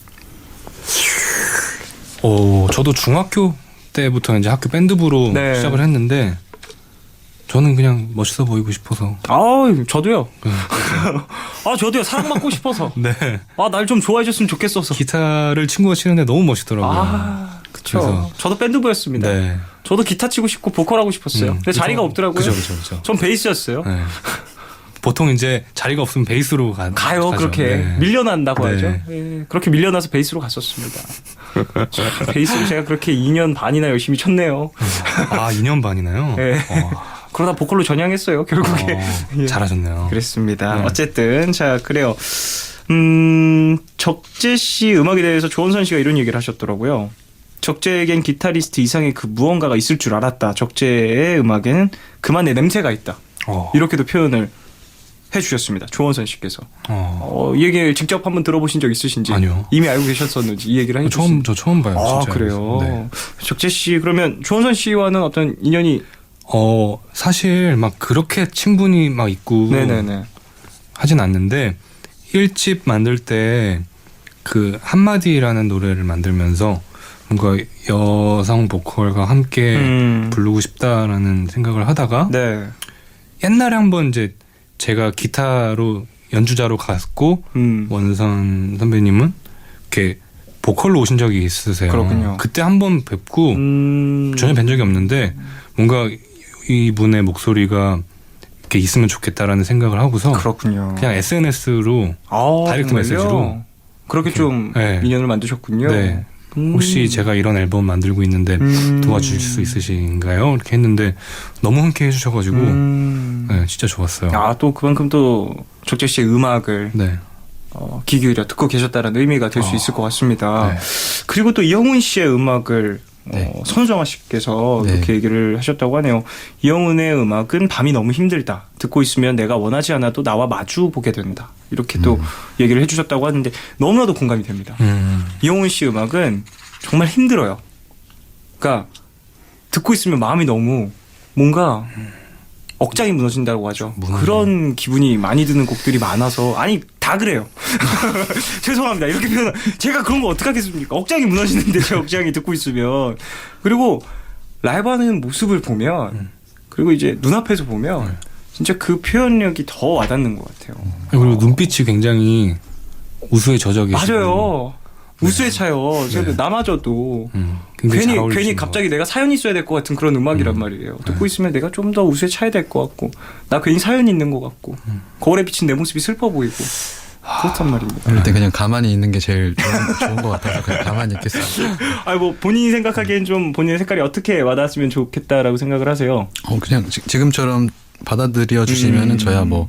저도 중학교 때부터 이제 학교 밴드부로 네. 시작을 했는데 저는 그냥 멋있어 보이고 싶어서. 저도요. 저도요. 사랑받고 싶어서. 네. 날 좀 좋아해줬으면 좋겠어서. 기타를 친구가 치는데 너무 멋있더라고요. 그쵸. 그래서- 저도 밴드부였습니다. 네. 저도 기타 치고 싶고 보컬하고 싶었어요. 근데 자리가 없더라고요. 그죠. 전 베이스였어요. 네. 보통 이제 자리가 없으면 베이스로 가요. 가죠. 그렇게 네. 밀려난다고 네. 하죠. 그렇게 밀려나서 베이스로 갔었습니다. 베이스로 제가 그렇게 2년 반이나 열심히 쳤네요. 2년 반이나요? 네. 그러다 보컬로 전향했어요. 결국에. 잘하셨네요. 그랬습니다. 네. 어쨌든 자 그래요. 적재 씨 음악에 대해서 조원선 씨가 이런 얘기를 하셨더라고요. 적재에겐 기타리스트 이상의 그 무언가가 있을 줄 알았다. 적재의 음악에는 그만의 냄새가 있다. 이렇게도 표현을 해주셨습니다. 조원선 씨께서. 이 얘기를 직접 한번 들어보신 적 있으신지? 아니요. 이미 알고 계셨었는지 이 얘기를 해주셨습니다. 저 처음 봐요. 진짜. 그래요. 네. 적재 씨 그러면 조원선 씨와는 어떤 인연이? 사실 막 그렇게 친분이 막 있고 네네네. 하진 않는데 1집 만들 때 그 한마디라는 노래를 만들면서 뭔가 여성 보컬과 함께 부르고 싶다라는 생각을 하다가 네. 옛날에 한번 이제 제가 기타로 연주자로 갔고 원선 선배님은 이렇게 보컬로 오신 적이 있으세요. 그렇군요. 그때 한번 뵙고 전혀 뵌 적이 없는데 뭔가 이분의 목소리가 이렇게 있으면 좋겠다라는 생각을 하고서 그렇군요. 그냥 SNS로 다이렉트 정말요? 메시지로 그렇게 좀 네. 인연을 만드셨군요. 네. 혹시 제가 이런 앨범 만들고 있는데 도와주실 수 있으신가요? 이렇게 했는데 너무 흔쾌해 주셔가지고 네, 진짜 좋았어요. 또 그만큼 또 적재 씨의 음악을 네. 귀 기울여 듣고 계셨다는 의미가 될 수 있을 것 같습니다. 네. 그리고 또 이영훈 씨의 음악을 네. 선우정아 씨께서 네. 그렇게 얘기를 하셨다고 하네요. 이영훈의 음악은 밤이 너무 힘들다. 듣고 있으면 내가 원하지 않아도 나와 마주 보게 된다. 이렇게 또 얘기를 해주셨다고 하는데 너무나도 공감이 됩니다. 이영훈 씨 음악은 정말 힘들어요. 그러니까 듣고 있으면 마음이 너무 뭔가 억장이 무너진다고 하죠. 그런 기분이 많이 드는 곡들이 많아서 아니 다 그래요. 죄송합니다. 이렇게 표현 제가 그런 거 어떡하겠습니까? 억장이 무너지는데 제 억장이 듣고 있으면 그리고 라이브하는 모습을 보면 그리고 이제 눈앞에서 보면 진짜 그 표현력이 더 와닿는 것 같아요. 그리고 눈빛이 굉장히 우수에 젖어 계시고 맞아요. 우수에 차요. 네. 나마저도 굉장히 잘 어울리시는 괜히 것 갑자기 내가 사연이 있어야 될 것 같은 그런 음악이란 말이에요. 듣고 있으면 내가 좀 더 우수에 차야 될 것 같고 나 괜히 사연이 있는 것 같고 거울에 비친 내 모습이 슬퍼 보이고 그렇단 말입니다. 이럴 때 그냥 가만히 있는 게 제일 좋은 것 같아서 그냥 가만히 있겠습니다. 뭐 본인이 생각하기엔 좀 본인의 색깔이 어떻게 와닿았으면 좋겠다라고 생각을 하세요. 그냥 지금처럼 받아들여 주시면은 저야 뭐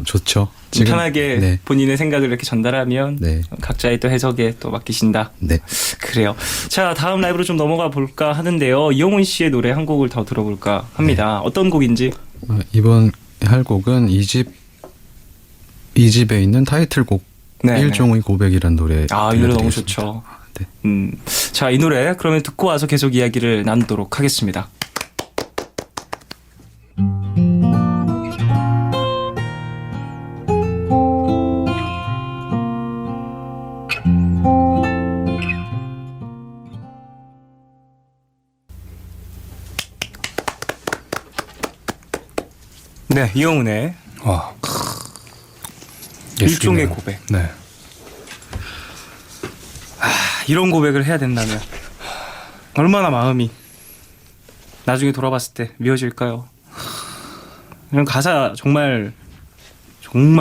좋죠. 지금 편하게 네. 본인의 생각을 이렇게 전달하면 네. 각자의 또 해석에 또 맡기신다. 네. 그래요. 자, 다음 라이브로 좀 넘어가 볼까 하는데요. 이영훈 씨의 노래 한 곡을 더 들어볼까 합니다. 어떤 곡인지. 이번 할 곡은 이 집에 있는 타이틀곡 네, 일종의 고백이란 노래. 이 노래 너무 들려드리겠습니다. 좋죠. 네. 자, 이 노래 그러면 듣고 와서 계속 이야기를 나누도록 하겠습니다. 네, 이영훈의 와. 일종의 예술이네요. 고백. 네. 이런 고백을 해야 된다면 얼마나 마음이 나중에 돌아봤을 때 미워질까요? 이런 가사 정말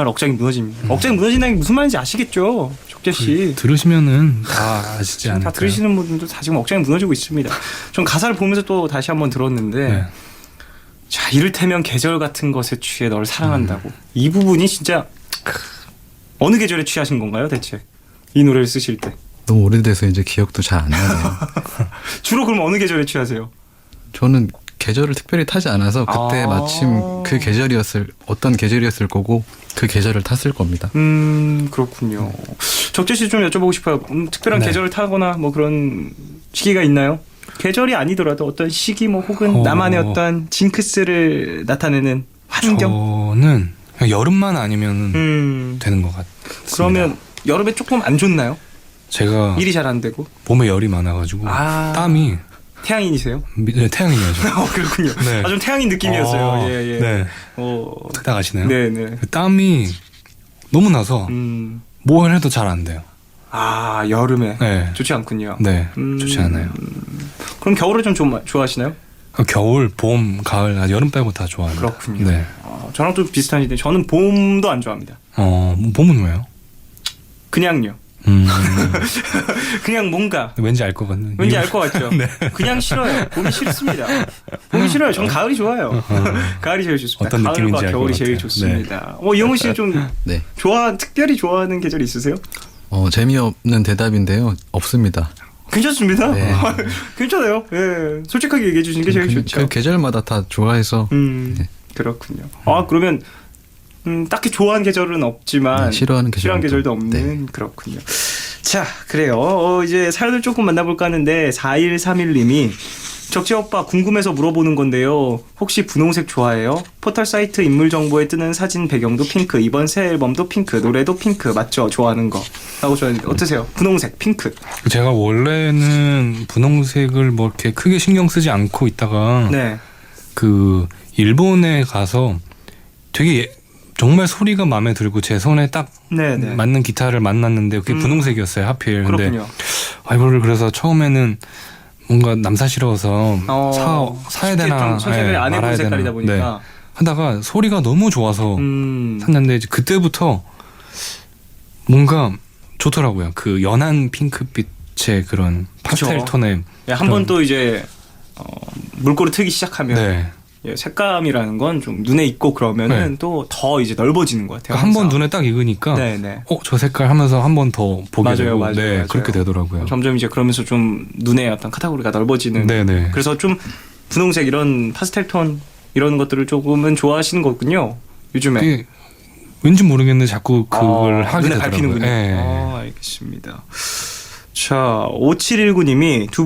억장이 무너집니다. 억장이 무너진다는 게 무슨 말인지 아시겠죠? 적재 씨. 들으시면은 다 아시지 않을까요? 다 들으시는 분들도 다 지금 억장이 무너지고 있습니다. 전 가사를 보면서 또 다시 한번 들었는데 네. 자, 이를테면 계절 같은 것에 취해 너를 사랑한다고. 이 부분이 진짜 어느 계절에 취하신 건가요, 대체? 이 노래를 쓰실 때. 너무 오래돼서 이제 기억도 잘 안 나네요. 주로 그럼 어느 계절에 취하세요? 저는 계절을 특별히 타지 않아서 그때 마침 그 계절이었을 어떤 계절이었을 거고 그 계절을 탔을 겁니다. 그렇군요. 적재 씨 좀 여쭤보고 싶어요. 특별한 네. 계절을 타거나 뭐 그런 시기가 있나요? 계절이 아니더라도 어떤 시기 뭐 혹은 나만의 어떤 징크스를 나타내는 환경? 저는 그냥 여름만 아니면 되는 것 같습니다. 그러면 여름에 조금 안 좋나요? 제가 일이 잘 안 되고? 몸에 열이 많아가지고 땀이 태양인이세요? 네, 태양인이죠. 그렇군요. 네. 좀 태양인 느낌이었어요. 예. 네. 딱 아시나요? 네네. 그 땀이 너무 나서 뭘 해도 잘 안 돼요. 여름에 네. 좋지 않군요. 네, 좋지 않아요. 그럼 겨울을 좀 좋아하시나요? 겨울, 봄, 가을, 여름 빼고 다 좋아합니다. 그렇군요. 네. 저랑 좀 비슷한데 저는 봄도 안 좋아합니다. 봄은 왜요? 그냥요. 그냥 뭔가 왠지 알 것 같네. 왠지 알 것 같죠. 네. 그냥 싫어요. 봄이 싫습니다. 봄이 싫어요. 전 가을이 좋아요. 가을이 제일 좋습니다. 어떤 느낌인지 가을과 알 것 겨울이 제일 같아요. 좋습니다. 이영훈 씨 좀 네. 특별히 좋아하는 계절 있으세요? 재미없는 대답인데요. 없습니다. 괜찮습니다. 네. 괜찮아요. 예. 솔직하게 얘기해 주시는 게 제일 좋죠. 그 계절마다 다 좋아해서 네. 그렇군요. 그러면 딱히 좋아하는 계절은 없지만 싫어하는 계절도 없는 그렇군요. 자, 그래요. 이제 사연을 조금 만나볼까 하는데 4131님이 적재 오빠 궁금해서 물어보는 건데요. 혹시 분홍색 좋아해요? 포털 사이트 인물 정보에 뜨는 사진 배경도 핑크, 이번 새 앨범도 핑크, 노래도 핑크 맞죠? 좋아하는 거 라고 좋아하는데 어떠세요? 분홍색, 핑크. 제가 원래는 분홍색을 뭐 이렇게 크게 신경 쓰지 않고 있다가 네. 그 일본에 가서 되게 정말 소리가 마음에 들고 제 손에 딱 네네. 맞는 기타를 만났는데 그게 분홍색이었어요, 하필. 근데 그렇군요. 이거를 그래서 처음에는 뭔가 남사스러워서 사야 되나 선택을 안 해본 말아야 색깔이다 되나. 보니까 하다가 소리가 너무 좋아서 샀는데 이제 그때부터 뭔가 좋더라고요. 그 연한 핑크빛의 그런 파스텔 그쵸. 톤의 한 번 또 이제 물꼬를 트기 시작하면 네. 예, 색감이라는 건 좀 눈에 익고 그러면은 네. 또 더 이제 넓어지는 것 같아요. 한 번 항상. 눈에 딱 익으니까 네네. 저 색깔 하면서 한 번 더 보게 맞아요, 되고 맞아요, 네, 맞아요. 그렇게 되더라고요. 점점 이제 그러면서 좀 눈의 어떤 카테고리가 넓어지는. 네네. 그래서 좀 분홍색 이런 파스텔 톤 이런 것들을 조금은 좋아하시는 거군요. 요즘에. 그게 왠지 모르겠는데 자꾸 그걸 하게 눈에 되더라고요. 밟히는군요. 네. 알겠습니다. 자, 5719님이 두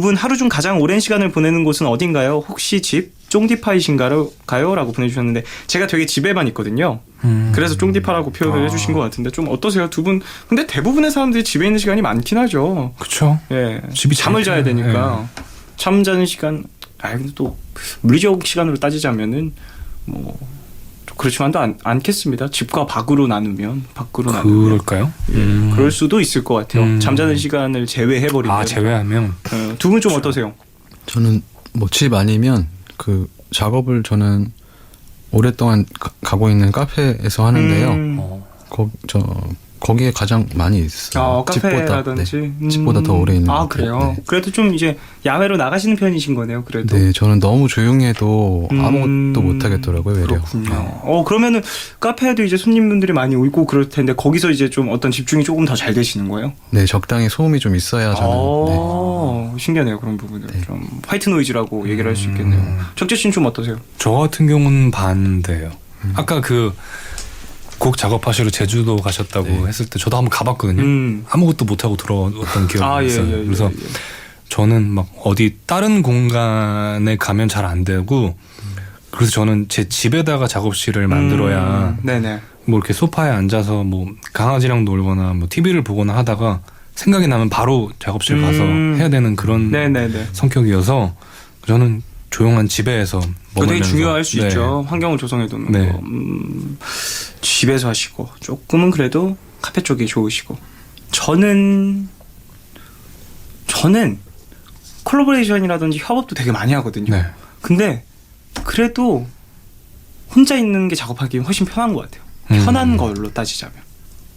분 하루 중 가장 오랜 시간을 보내는 곳은 어딘가요? 혹시 집 쫑디파이신가요? 라고 보내주셨는데 제가 되게 집에만 있거든요. 그래서 쫑디파라고 표현을 해주신 것 같은데 좀 어떠세요? 두 분 근데 대부분의 사람들이 집에 있는 시간이 많긴 하죠. 그쵸. 예, 집이 잠을 자야 재밌잖아요. 되니까 잠 자는 시간 근데 또 물리적 시간으로 따지자면은 뭐 그렇지만도 않겠습니다. 집과 밖으로 나누면 그럴까요? 예, 그럴 수도 있을 것 같아요. 잠자는 시간을 제외해버리면. 제외하면 두 분 좀 어떠세요? 저는 뭐 집 아니면 그 작업을 저는 오랫동안 가고 있는 카페에서 하는데요. 거기에 가장 많이 있어요. 카페라든지 집보다 더 오래 있는 것 같아요. 그래요? 네. 그래도 좀 이제 야외로 나가시는 편이신 거네요. 그래도. 네, 저는 너무 조용해도 아무것도 못 하겠더라고요, 외려. 그렇군요. 그러면은 카페에도 이제 손님분들이 많이 오고 그럴 텐데 거기서 이제 좀 어떤 집중이 조금 더 잘 되시는 거예요? 네, 적당히 소음이 좀 있어야 저는. 신기하네요. 그런 부분은 네. 좀 화이트 노이즈라고 얘기를 할 수 있겠네요. 적재 씨는 좀 어떠세요? 저 같은 경우는 반대예요. 아까 그 곡 작업하시러 제주도 가셨다고 했을 때 저도 한번 가봤거든요. 아무것도 못하고 들어왔던 기억이 있어요. 그래서 저는 막 어디 다른 공간에 가면 잘 안 되고 그래서 저는 제 집에다가 작업실을 만들어야 네네. 뭐 이렇게 소파에 앉아서 뭐 강아지랑 놀거나 뭐 TV를 보거나 하다가 생각이 나면 바로 작업실 가서 해야 되는 그런 네네네. 성격이어서 저는 조용한 집에서 그거 되게 머물면서 중요할 수 네. 있죠. 환경을 조성해 두는 네. 거. 집에서 하시고 조금은 그래도 카페 쪽이 좋으시고 저는 콜라보레이션이라든지 협업도 되게 많이 하거든요. 네. 근데 그래도 혼자 있는 게 작업하기 훨씬 편한 것 같아요. 편한 걸로 따지자면.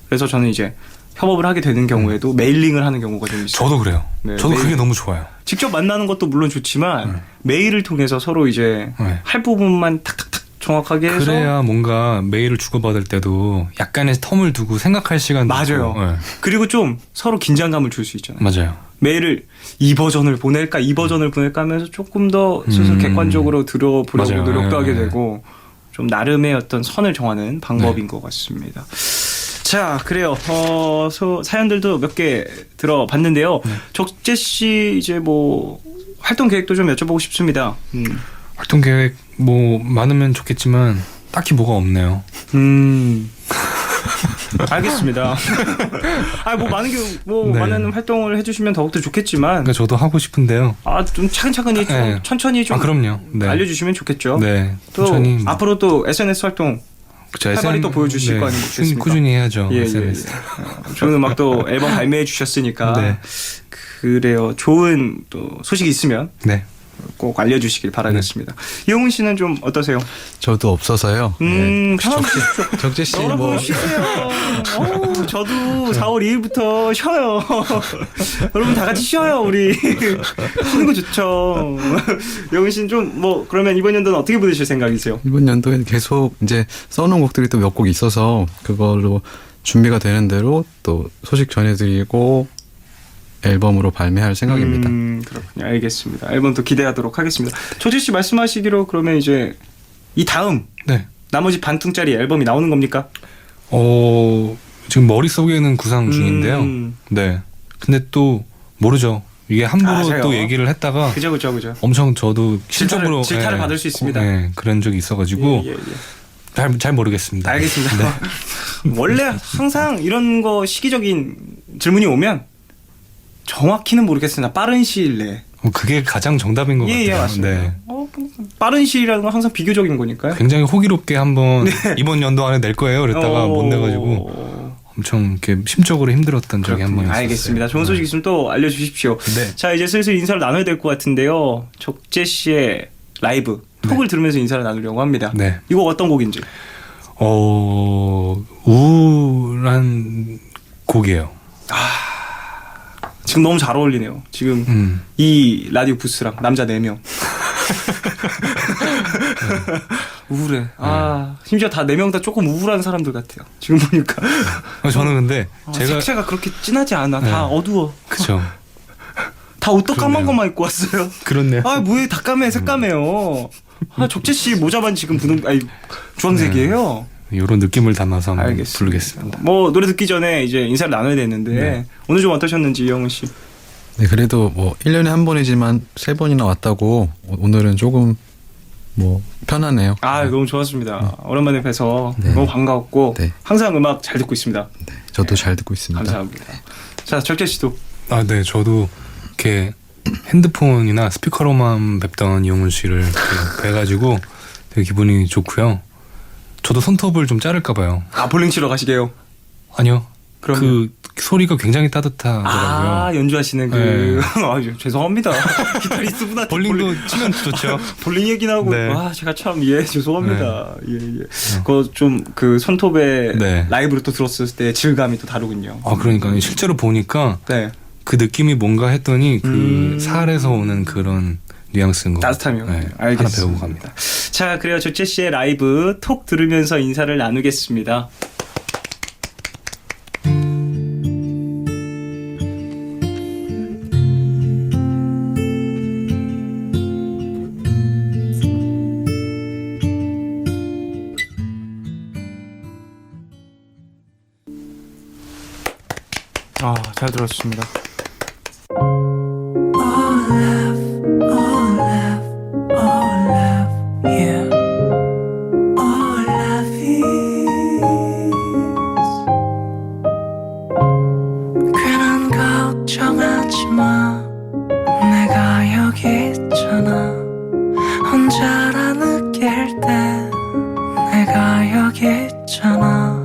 그래서 저는 이제 협업을 하게 되는 경우에도 메일링을 하는 경우가 좀 있어요. 저도 그래요. 네, 저도 그게 너무 좋아요. 직접 만나는 것도 물론 좋지만 메일을 통해서 서로 이제 네. 할 부분만 탁탁탁 정확하게 해서 그래야 뭔가 메일을 주고받을 때도 약간의 텀을 두고 생각할 시간도 맞아요. 있고. 네. 그리고 좀 서로 긴장감을 줄 수 있잖아요. 맞아요. 메일을 이 버전을 보낼까 하면서 조금 더 스스로 객관적으로 들어보려고 맞아요. 노력도 하게 네. 되고 좀 나름의 어떤 선을 정하는 방법인 것 같습니다. 자, 그래요. 사연들도 몇 개 들어봤는데요. 적재 씨 이제 뭐 활동 계획도 좀 여쭤보고 싶습니다. 활동 계획 뭐 많으면 좋겠지만 딱히 뭐가 없네요. 알겠습니다. 뭐 네. 많은 활동을 해주시면 더욱더 좋겠지만, 그러니까 저도 하고 싶은데요. 좀 차근차근히 좀 네. 천천히 좀 그럼요. 네. 알려주시면 좋겠죠. 네. 또 천천히 앞으로 또 SNS 활동 그쵸, 활발히 또 보여주실 거 아니겠습니까? 꾸준히 해야죠. 예, SNS. 좋은 음악도 앨범 발매해 주셨으니까 네. 그래요. 좋은 또 소식이 있으면 네. 꼭 알려주시길 바라겠습니다. 이용훈 씨는 좀 어떠세요? 저도 없어서요. 편하게 적재 씨 여러분 뭐 쉬세요. 저도 4월 2일부터 쉬어요. 여러분 다 같이 쉬어요. 우리 쉬는 거 좋죠. 영훈 씨는 좀 뭐 그러면 이번 연도는 어떻게 보내실 생각이세요? 이번 연도에는 계속 이제 써놓은 곡들이 또 몇 곡 있어서 그걸로 준비가 되는 대로 또 소식 전해드리고 앨범으로 발매할 생각입니다. 그렇군요. 알겠습니다. 앨범도 기대하도록 하겠습니다. 조지 씨 말씀하시기로 그러면 이제 이 다음 네. 나머지 반퉁짜리 앨범이 나오는 겁니까? 지금 머릿속에는 구상 중인데요. 네. 근데 또 모르죠. 이게 함부로 맞아요. 또 얘기를 했다가 그죠. 엄청 저도 실적으로 질타를 받을 수 있습니다. 네, 그런 적이 있어가지고 예. 잘 모르겠습니다. 알겠습니다. 네. 원래 항상 이런 거 시기적인 질문이 오면 정확히는 모르겠으나 빠른 시일 내에 그게 가장 정답인 것 같아요. 예, 맞습니다. 네. 빠른 시일이라는 건 항상 비교적인 거니까요. 굉장히 호기롭게 한번 네. 이번 연도 안에 낼 거예요. 그랬다가 못 내가지고 엄청 이렇게 심적으로 힘들었던 적이 한 번 있었어요. 알겠습니다. 좋은 소식 있으면 또 알려주십시오. 네. 자, 이제 슬슬 인사를 나눠야 될 것 같은데요. 적재 씨의 라이브 톡을 들으면서 인사를 나누려고 합니다. 네. 이거 어떤 곡인지. 우울한 곡이에요. 지금 너무 잘 어울리네요. 지금 이 라디오 부스랑 남자 4명. 우울해. 심지어 다 4명 다 조금 우울한 사람들 같아요. 지금 보니까. 저는 근데 제가 색채가 그렇게 진하지 않아. 다 어두워. 그쵸. 다 옷도 까만 그렇네요. 것만 입고 왔어요. 그렇네요. 뭐해, 다 까매, 색까매요. 적재 씨 모자만 지금 주황색이에요. 이런 느낌을 담아서 한번 알겠습니다. 부르겠습니다. 뭐 노래 듣기 전에 이제 인사를 나눠야 되는데 네. 오늘 좀 어떠셨는지 이영훈 씨. 네, 그래도 뭐 1년에 한 번이지만 3번이나 왔다고 오늘은 조금 뭐 편하네요. 너무 좋았습니다. 오랜만에 뵈서 네. 너무 반가웠고 네. 항상 음악 잘 듣고 있습니다. 네, 저도 잘 듣고 있습니다. 감사합니다. 자, 적재 씨도. 네, 저도 이렇게 핸드폰이나 스피커로만 뵙던 이용훈 씨를 이렇게 뵈가지고 되게 기분이 좋고요. 저도 손톱을 좀 자를까 봐요. 볼링 치러 가시게요. 아니요. 그럼요. 그 소리가 굉장히 따뜻하더라고요. 연주하시는 네. 죄송합니다. 기타리스트분한테 볼링도 치면 좋죠. 볼링 얘기나 하고 네. 제가 참 죄송합니다. 예. 그 손톱에 네. 라이브로 또 들었을 때 질감이 또 다르군요. 그러니까 실제로 보니까 네. 그 느낌이 뭔가 했더니 그 살에서 오는 그런 뉘앙스인 거. 따뜻함이요. 네, 알겠습니다. 하나 배우고 갑니다. 자, 그래요. 적재 씨의 라이브 톡 들으면서 인사를 나누겠습니다. 잘 들었습니다. 괜한 걱정하지 마 내가 여기 있잖아 혼자라 느낄 때 내가 여기 있잖아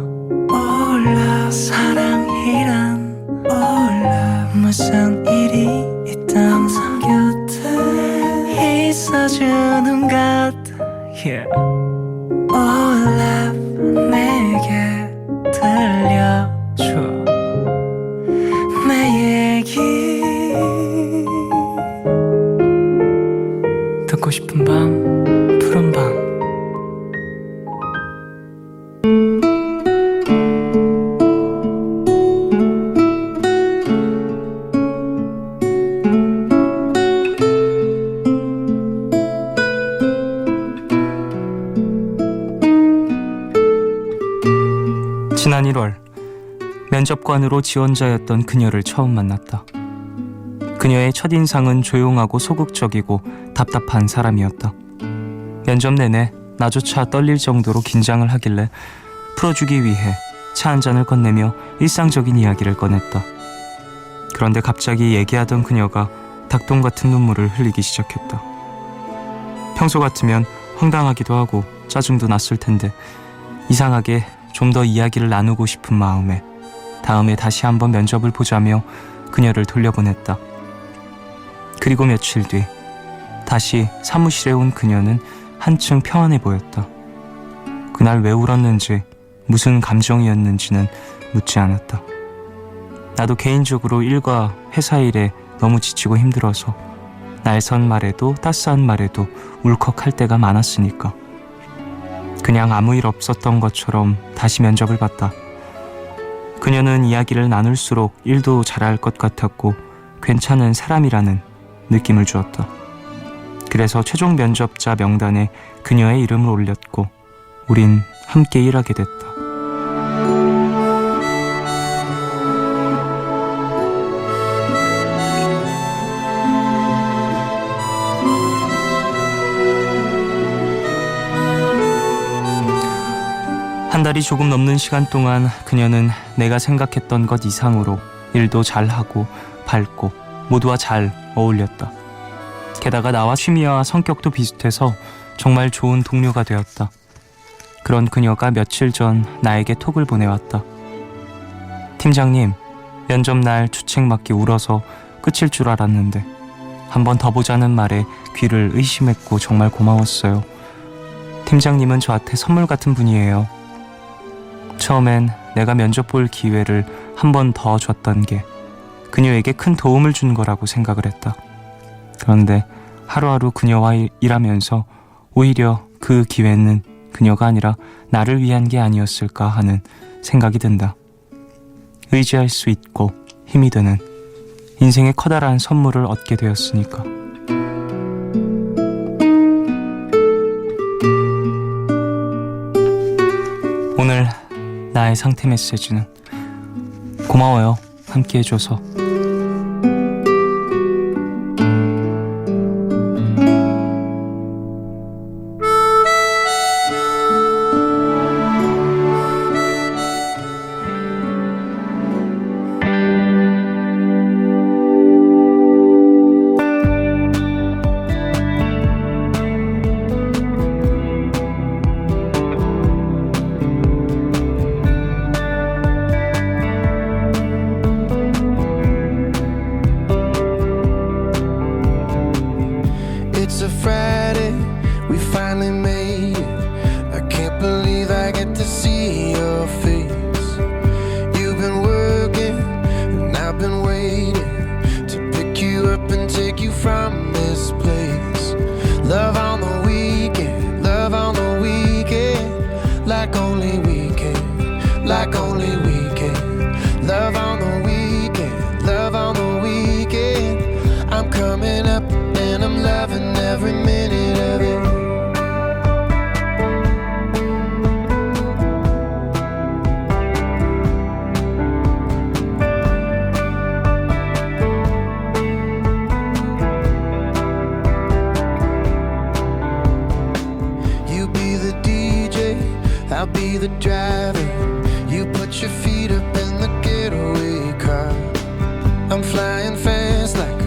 Oh love 사랑이란 Oh love 무슨 일이 있든 항상 곁에 있어주는 것 yeah. Oh love 내게 들려줘 내 얘기 듣고 싶은 밤 푸른 밤 지난 1월 면접관으로 지원자였던 그녀를 처음 만났다. 그녀의 첫인상은 조용하고 소극적이고 답답한 사람이었다. 면접 내내 나조차 떨릴 정도로 긴장을 하길래 풀어주기 위해 차 한 잔을 건네며 일상적인 이야기를 꺼냈다. 그런데 갑자기 얘기하던 그녀가 닭똥 같은 눈물을 흘리기 시작했다. 평소 같으면 황당하기도 하고 짜증도 났을 텐데 이상하게 좀 더 이야기를 나누고 싶은 마음에 다음에 다시 한번 면접을 보자며 그녀를 돌려보냈다. 그리고 며칠 뒤 다시 사무실에 온 그녀는 한층 평안해 보였다. 그날 왜 울었는지 무슨 감정이었는지는 묻지 않았다. 나도 개인적으로 일과 회사 일에 너무 지치고 힘들어서 날선 말에도 따스한 말에도 울컥할 때가 많았으니까 그냥 아무 일 없었던 것처럼 다시 면접을 봤다. 그녀는 이야기를 나눌수록 일도 잘할 것 같았고 괜찮은 사람이라는 느낌을 주었다. 그래서 최종 면접자 명단에 그녀의 이름을 올렸고 우린 함께 일하게 됐다. 한 달이 조금 넘는 시간 동안 그녀는 내가 생각했던 것 이상으로 일도 잘하고 밝고 모두와 잘 어울렸다. 게다가 나와 취미와 성격도 비슷해서 정말 좋은 동료가 되었다. 그런 그녀가 며칠 전 나에게 톡을 보내왔다. 팀장님, 면접날 주책맞게 울어서 끝일 줄 알았는데 한 번 더 보자는 말에 귀를 의심했고 정말 고마웠어요. 팀장님은 저한테 선물 같은 분이에요. 처음엔 내가 면접 볼 기회를 한 번 더 줬던 게 그녀에게 큰 도움을 준 거라고 생각을 했다. 그런데 하루하루 그녀와 일하면서 오히려 그 기회는 그녀가 아니라 나를 위한 게 아니었을까 하는 생각이 든다. 의지할 수 있고 힘이 되는 인생의 커다란 선물을 얻게 되었으니까. 오늘 나의 상태 메시지는 고마워요. 함께 해줘서. It's a Friday, we finally made it. I can't believe I get to see your face. You've been working, and I've been waiting to pick you up and take you from this place. Love on the weekend, love on the weekend, like only we can, like only we can. Love on the weekend, love on the weekend. I'm coming up and I'm loving every minute of it. You be the DJ, I'll be the driver. You put your feet up in the getaway car. I'm flying fast like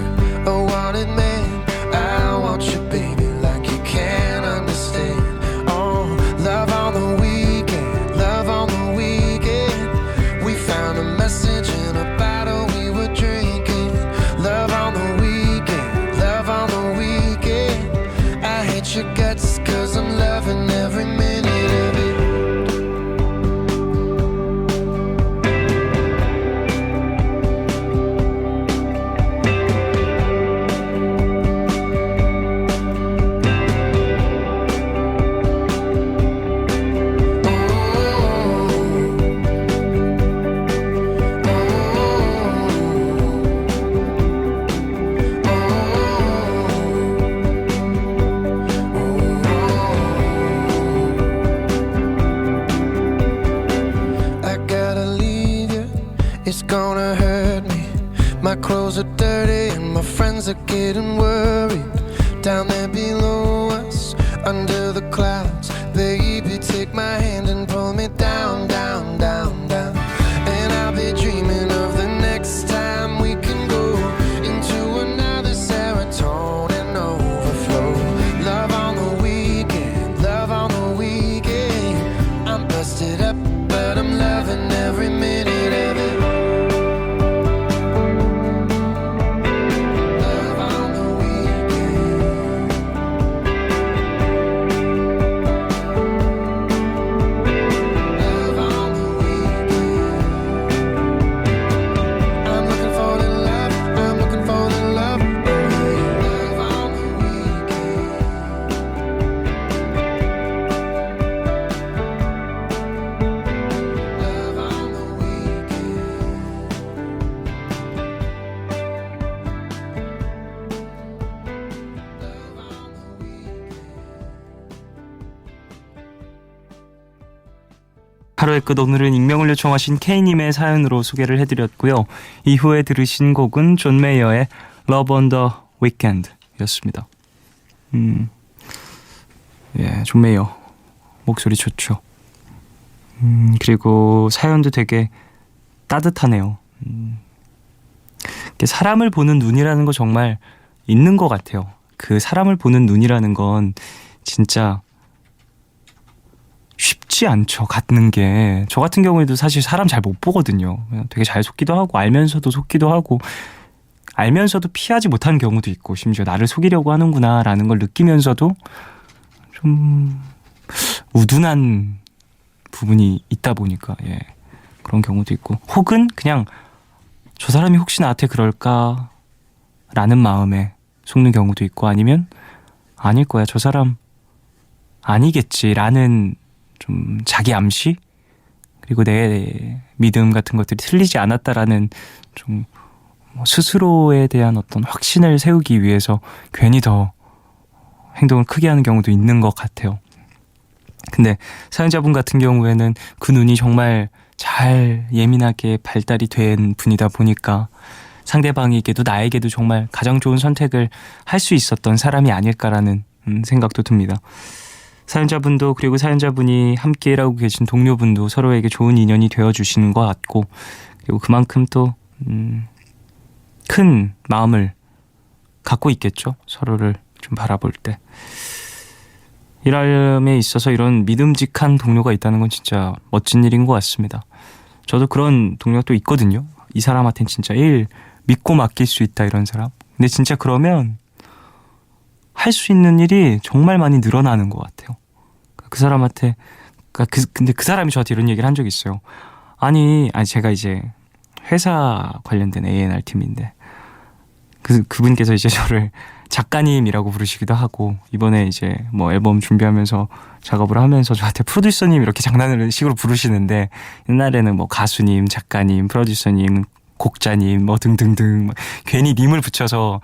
a wanted man. I want you, baby, like you can't understand. Oh, love on the weekend, love on the weekend. We found a message in a bottle we were drinking. Love on the weekend, love on the weekend. I hate your guts 'cause I'm loving every minute of it. It's gonna hurt me. My clothes are dirty and my friends are getting worried. Down there below us, under the clouds, baby, take my hand and pull me down, down, down, down. And I'll be dreaming of the next time we can go into another serotonin overflow. Love on the weekend, love on the weekend. I'm busted up, but I'm loving every minute of it. 하루의 끝, 오늘은 익명을 요청하신 K님의 사연으로 소개를 해드렸고요. 이후에 들으신 곡은 존 메이어의 Love on the Weekend 였습니다. 예, 존 메이어 목소리 좋죠. 그리고 사연도 되게 따뜻하네요. 사람을 보는 눈이라는 거 정말 있는 것 같아요. 그 사람을 보는 눈이라는 건 진짜 쉽지 않죠. 갖는 게. 저 같은 경우에도 사실 사람 잘 못 보거든요. 되게 잘 속기도 하고 알면서도 속기도 하고 알면서도 피하지 못하는 경우도 있고 심지어 나를 속이려고 하는구나 라는 걸 느끼면서도 좀 우둔한 부분이 있다 보니까 예, 그런 경우도 있고, 혹은 그냥 저 사람이 혹시 나한테 그럴까 라는 마음에 속는 경우도 있고, 아니면 아닐 거야, 저 사람 아니겠지 라는 좀 자기 암시, 그리고 내 믿음 같은 것들이 틀리지 않았다라는 좀 스스로에 대한 어떤 확신을 세우기 위해서 괜히 더 행동을 크게 하는 경우도 있는 것 같아요. 근데 사연자분 같은 경우에는 그 눈이 정말 잘 예민하게 발달이 된 분이다 보니까 상대방에게도 나에게도 정말 가장 좋은 선택을 할 수 있었던 사람이 아닐까라는 생각도 듭니다. 사연자분도, 그리고 사연자분이 함께 일하고 계신 동료분도 서로에게 좋은 인연이 되어주시는 것 같고, 그리고 그만큼 또 큰 마음을 갖고 있겠죠. 서로를 좀 바라볼 때. 일함에 있어서 이런 믿음직한 동료가 있다는 건 진짜 멋진 일인 것 같습니다. 저도 그런 동료가 또 있거든요. 이 사람한테는 진짜 일 믿고 맡길 수 있다, 이런 사람. 근데 진짜 그러면 할 수 있는 일이 정말 많이 늘어나는 것 같아요. 그 사람한테, 근데 그 사람이 저한테 이런 얘기를 한 적이 있어요. 아니 제가 이제 회사 관련된 A&R 팀인데 그분께서 이제 저를 작가님이라고 부르시기도 하고, 이번에 이제 뭐 앨범 준비하면서 작업을 하면서 저한테 프로듀서님 이렇게 장난을 식으로 부르시는데, 옛날에는 뭐 가수님, 작가님, 프로듀서님, 곡자님 뭐 등등등 괜히 님을 붙여서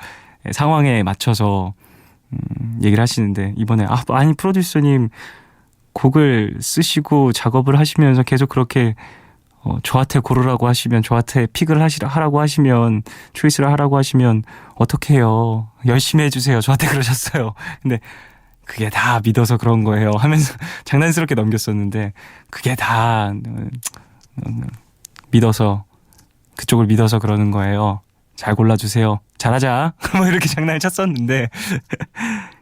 상황에 맞춰서 얘기를 하시는데, 이번에 아니 프로듀서님 곡을 쓰시고 작업을 하시면서 계속 그렇게 저한테 고르라고 하시면, 저한테 픽을 하라고 하시면, 초이스를 하라고 하시면 어떻게 해요? 열심히 해주세요. 저한테 그러셨어요. 근데 그게 다 믿어서 그런 거예요 하면서 장난스럽게 넘겼었는데, 그게 다 믿어서, 그쪽을 믿어서 그러는 거예요. 잘 골라주세요. 잘하자. 뭐 이렇게 장난을 쳤었는데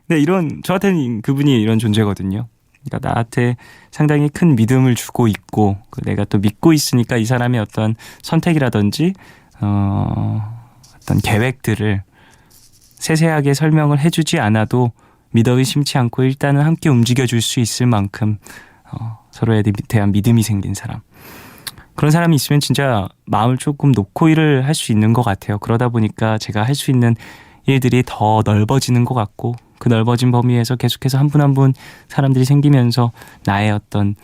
근데 저한테는 그분이 이런 존재거든요. 그러니까 나한테 상당히 큰 믿음을 주고 있고, 내가 또 믿고 있으니까 이 사람의 어떤 선택이라든지 어떤 계획들을 세세하게 설명을 해주지 않아도 믿어 의심치 않고 일단은 함께 움직여줄 수 있을 만큼 서로에 대한 믿음이 생긴 사람, 그런 사람이 있으면 진짜 마음을 조금 놓고 일을 할 수 있는 것 같아요. 그러다 보니까 제가 할 수 있는 일들이 더 넓어지는 것 같고, 그 넓어진 범위에서 계속해서 한 분 한 분 사람들이 생기면서 나의 어떤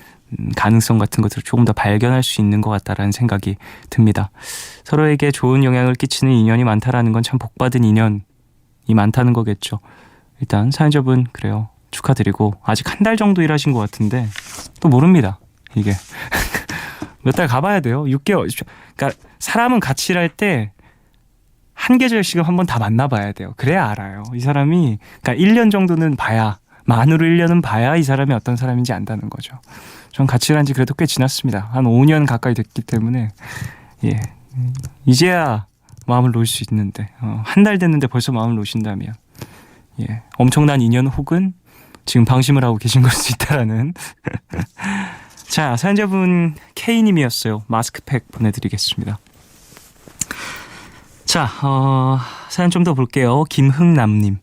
가능성 같은 것들을 조금 더 발견할 수 있는 것 같다라는 생각이 듭니다. 서로에게 좋은 영향을 끼치는 인연이 많다라는 건 참 복받은 인연이 많다는 거겠죠. 일단 사연자분 그래요. 축하드리고, 아직 한 달 정도 일하신 것 같은데 또 모릅니다. 이게 몇 달 가봐야 돼요. 6개월. 그러니까 사람은 같이 일할 때 한 계절씩은 한번 다 만나봐야 돼요. 그래야 알아요. 이 사람이, 그러니까 1년 정도는 봐야, 만으로 1년은 봐야 이 사람이 어떤 사람인지 안다는 거죠. 전 같이 일한 지 그래도 꽤 지났습니다. 한 5년 가까이 됐기 때문에, 예, 이제야 마음을 놓을 수 있는데, 한 달 됐는데 벌써 마음을 놓으신다면, 예, 엄청난 인연 혹은 지금 방심을 하고 계신 걸 수 있다라는. 자, 사연자분 K님이었어요. 마스크팩 보내드리겠습니다. 자, 사연 좀 더 볼게요. 김흥남님.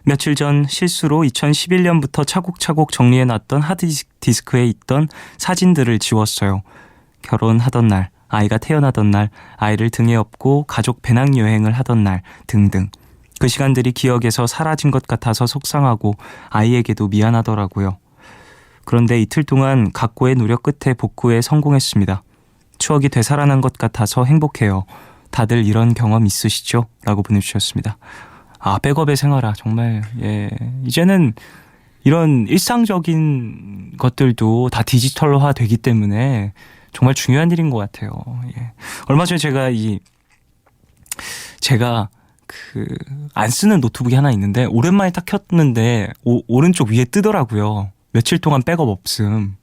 며칠 전 실수로 2011년부터 차곡차곡 정리해놨던 하드디스크에 있던 사진들을 지웠어요. 결혼하던 날, 아이가 태어나던 날, 아이를 등에 업고 가족 배낭여행을 하던 날 등등. 그 시간들이 기억에서 사라진 것 같아서 속상하고 아이에게도 미안하더라고요. 그런데 이틀 동안 각고의 노력 끝에 복구에 성공했습니다. 추억이 되살아난 것 같아서 행복해요. 다들 이런 경험 있으시죠? 라고 보내주셨습니다. 백업의 생활아, 정말, 예, 이제는 이런 일상적인 것들도 다 디지털화 되기 때문에 정말 중요한 일인 것 같아요. 예. 얼마 전에 제가 안 쓰는 노트북이 하나 있는데, 오랜만에 딱 켰는데 오른쪽 위에 뜨더라고요. 며칠 동안 백업 없음.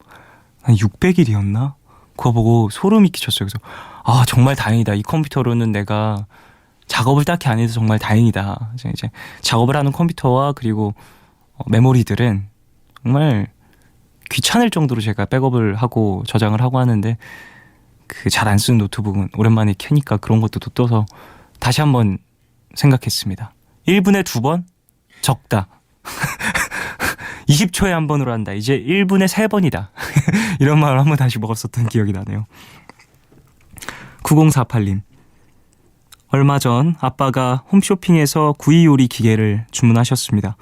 한 600일이었나? 그거 보고 소름이 끼쳤어요. 그래서 정말 다행이다. 이 컴퓨터로는 내가 작업을 딱히 안 해도 정말 다행이다. 이제 작업을 하는 컴퓨터와 그리고 메모리들은 정말 귀찮을 정도로 제가 백업을 하고 저장을 하고 하는데, 잘 안 쓰는 노트북은 오랜만에 켜니까 그런 것도 떠서 다시 한번 생각했습니다. 1분에 2번? 적다. 20초에 한 번으로 한다. 이제 1분에 3번이다. 이런 마음을 한번 다시 먹었었던 기억이 나네요. 9048님. 얼마 전 아빠가 홈쇼핑에서 구이 요리 기계를 주문하셨습니다.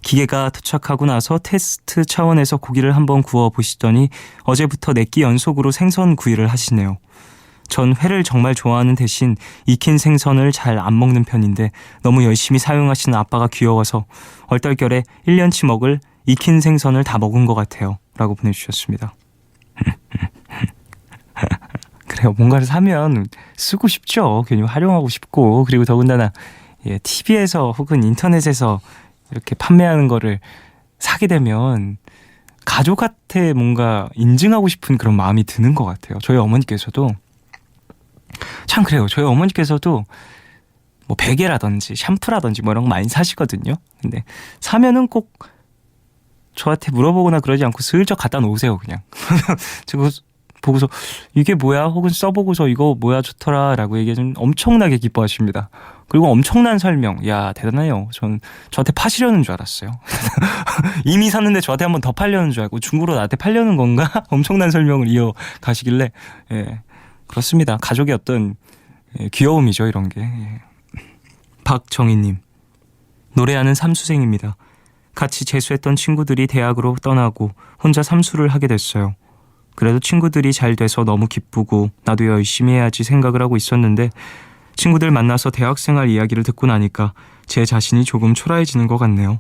기계가 도착하고 나서 테스트 차원에서 고기를 한번 구워 보시더니 어제부터 4끼 연속으로 생선 구이를 하시네요. 전 회를 정말 좋아하는 대신 익힌 생선을 잘 안 먹는 편인데 너무 열심히 사용하시는 아빠가 귀여워서 얼떨결에 1년치 먹을 익힌 생선을 다 먹은 것 같아요. 라고 보내주셨습니다. 그래요. 뭔가를 사면 쓰고 싶죠. 괜히 활용하고 싶고. 그리고 더군다나 TV에서 혹은 인터넷에서 이렇게 판매하는 거를 사게 되면 가족한테 뭔가 인증하고 싶은 그런 마음이 드는 것 같아요. 저희 어머니께서도 참 그래요. 저희 어머니께서도 뭐 베개라든지 샴푸라든지 뭐 이런 거 많이 사시거든요. 근데 사면은 꼭 저한테 물어보거나 그러지 않고 슬쩍 갖다 놓으세요. 그냥. 제가 보고서 이게 뭐야? 혹은 써보고서 이거 뭐야 좋더라 라고 얘기하면 엄청나게 기뻐하십니다. 그리고 엄청난 설명. 야 대단해요. 저한테 파시려는 줄 알았어요. 이미 샀는데 저한테 한번 더 팔려는 줄 알고 중고로 나한테 팔려는 건가? 엄청난 설명을 이어가시길래 예, 그렇습니다. 가족의 어떤 귀여움이죠 이런 게. 예. 박정희님. 노래하는 삼수생입니다. 같이 재수했던 친구들이 대학으로 떠나고 혼자 삼수를 하게 됐어요. 그래도 친구들이 잘 돼서 너무 기쁘고 나도 열심히 해야지 생각을 하고 있었는데 친구들 만나서 대학생활 이야기를 듣고 나니까 제 자신이 조금 초라해지는 것 같네요.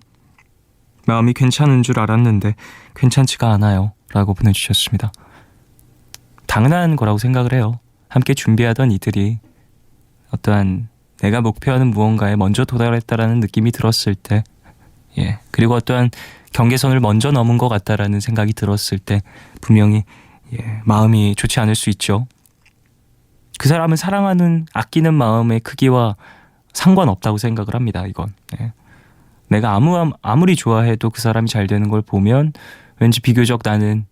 마음이 괜찮은 줄 알았는데 괜찮지가 않아요. 라고 보내주셨습니다. 당연한 거라고 생각을 해요. 함께 준비하던 이들이 어떠한 내가 목표하는 무언가에 먼저 도달했다라는 느낌이 들었을 때 예, 그리고 어떠한 경계선을 먼저 넘은 것 같다라는 생각이 들었을 때 분명히 마음이 좋지 않을 수 있죠. 그 사람을 사랑하는 아끼는 마음의 크기와 상관없다고 생각을 합니다. 이건 내가 아무리 좋아해도 그 사람이 잘 되는 걸 보면 왠지 비교적 나는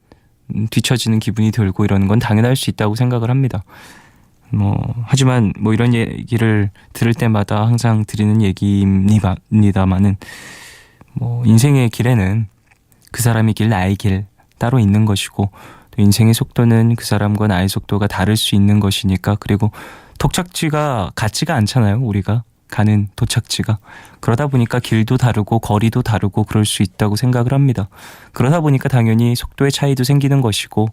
뒤처지는 기분이 들고 이러는 건 당연할 수 있다고 생각을 합니다. 하지만 이런 얘기를 들을 때마다 항상 드리는 얘기입니다만은 인생의 길에는 그 사람의 길, 나의 길 따로 있는 것이고 또 인생의 속도는 그 사람과 나의 속도가 다를 수 있는 것이니까 그리고 도착지가 같지가 않잖아요. 우리가 가는 도착지가. 그러다 보니까 길도 다르고 거리도 다르고 그럴 수 있다고 생각을 합니다. 그러다 보니까 당연히 속도의 차이도 생기는 것이고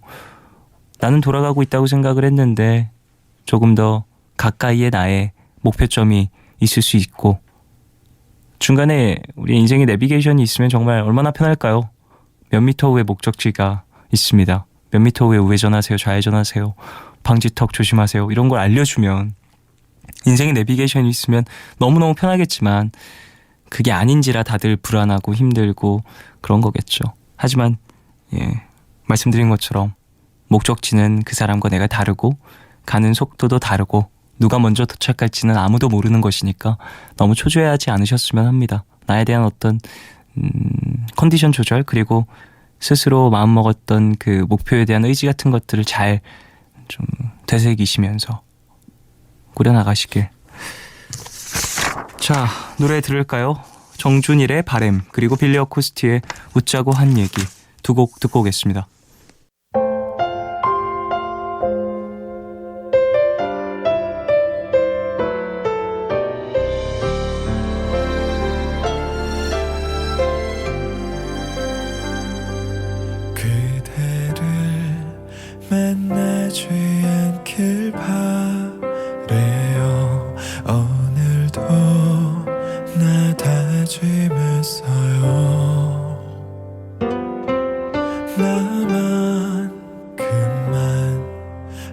나는 돌아가고 있다고 생각을 했는데 조금 더 가까이에 나의 목표점이 있을 수 있고 중간에 우리 인생의 내비게이션이 있으면 정말 얼마나 편할까요? 몇 미터 후에 목적지가 있습니다. 몇 미터 후에 우회전하세요. 좌회전하세요. 방지턱 조심하세요. 이런 걸 알려주면 인생의 내비게이션이 있으면 너무너무 편하겠지만 그게 아닌지라 다들 불안하고 힘들고 그런 거겠죠. 하지만 말씀드린 것처럼 목적지는 그 사람과 내가 다르고 가는 속도도 다르고 누가 먼저 도착할지는 아무도 모르는 것이니까 너무 초조해하지 않으셨으면 합니다. 나에 대한 어떤 컨디션 조절 그리고 스스로 마음먹었던 그 목표에 대한 의지 같은 것들을 잘 좀 되새기시면서 꾸려나가시길. 자, 노래 들을까요? 정준일의 바램 그리고 빌리 어코스티의 웃자고 한 얘기 두 곡 듣고 오겠습니다. 그대를 만나지 않길 바래요. 오늘도 나 다짐했어요. 나만 그만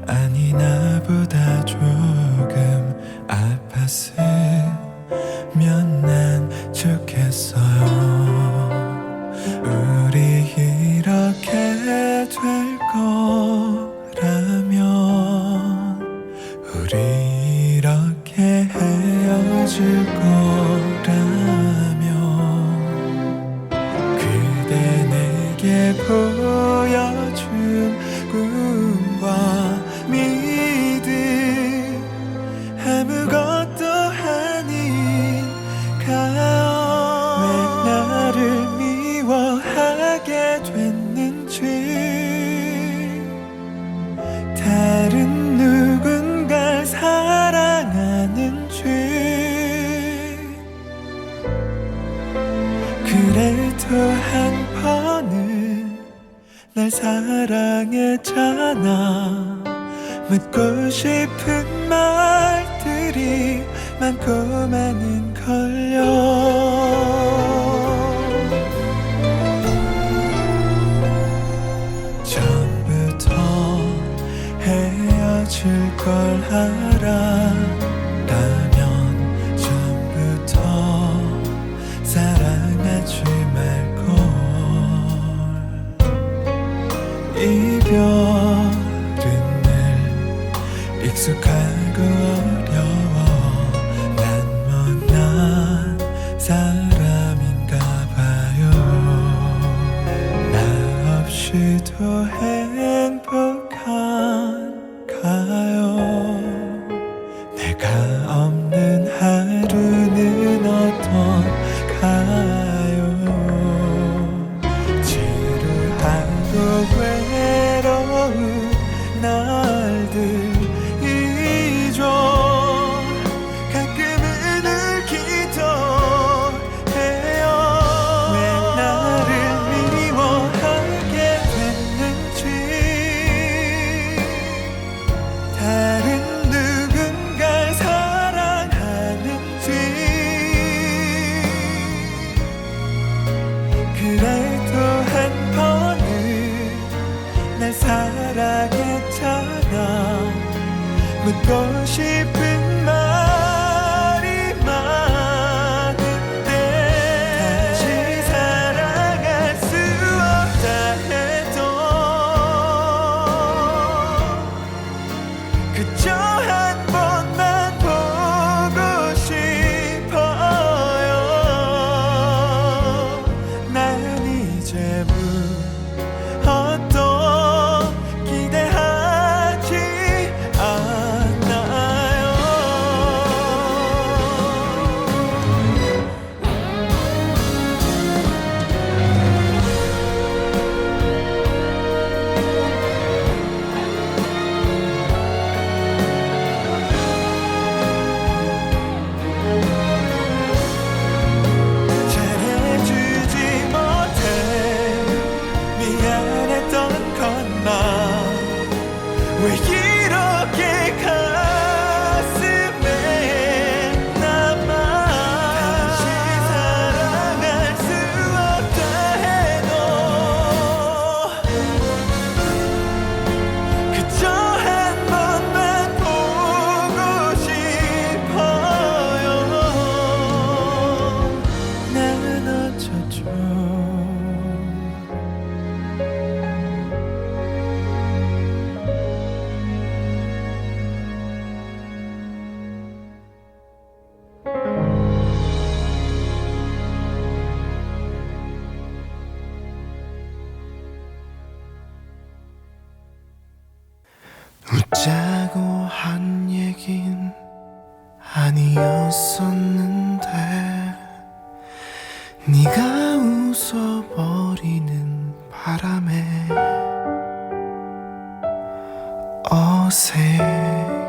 아니 나보다 조금 아팠으면 난 좋겠어요. 우리 이렇게 될 거라면 우리 이렇게 헤어질 거라면 그대 내게 보여준 꿈과 믿음 아무것도 아닌가요? 왜 나를 미워하 날 사랑했잖아. 묻고 싶은 말들이 많고 많은 걸요. 처음부터 헤어질 걸 알았다면 처음부터 사랑하지 말걸. 이별은 늘 익숙하고 어려워. 난 못난 사람인가 봐요. 나 없이도 행복한가요? 내가 없는 하루는 어떤가요? 지루하고 외로운 날들이죠. 가끔은 울기도 해요. 왜 나를 미워하게 됐는지, 다른 누군가 사랑하는지. 그래도 한 번은 날 사랑했잖아. 묻고 싶은 말이 많은데 다시 사랑할 수 없다 해도 그저 한 번만 보고 싶어요. 난 이제 무엇도 기대하지 않아요. 잘해주지 못해 미안했던 것만 왜 이렇게 가슴에 남아. 다시 사랑할 수 없다 해도 그저 한 번만 보고 싶어요. 나는 어쩌죠. 웃자고 한 얘긴 아니었었는데 네가 웃어버리는 바람에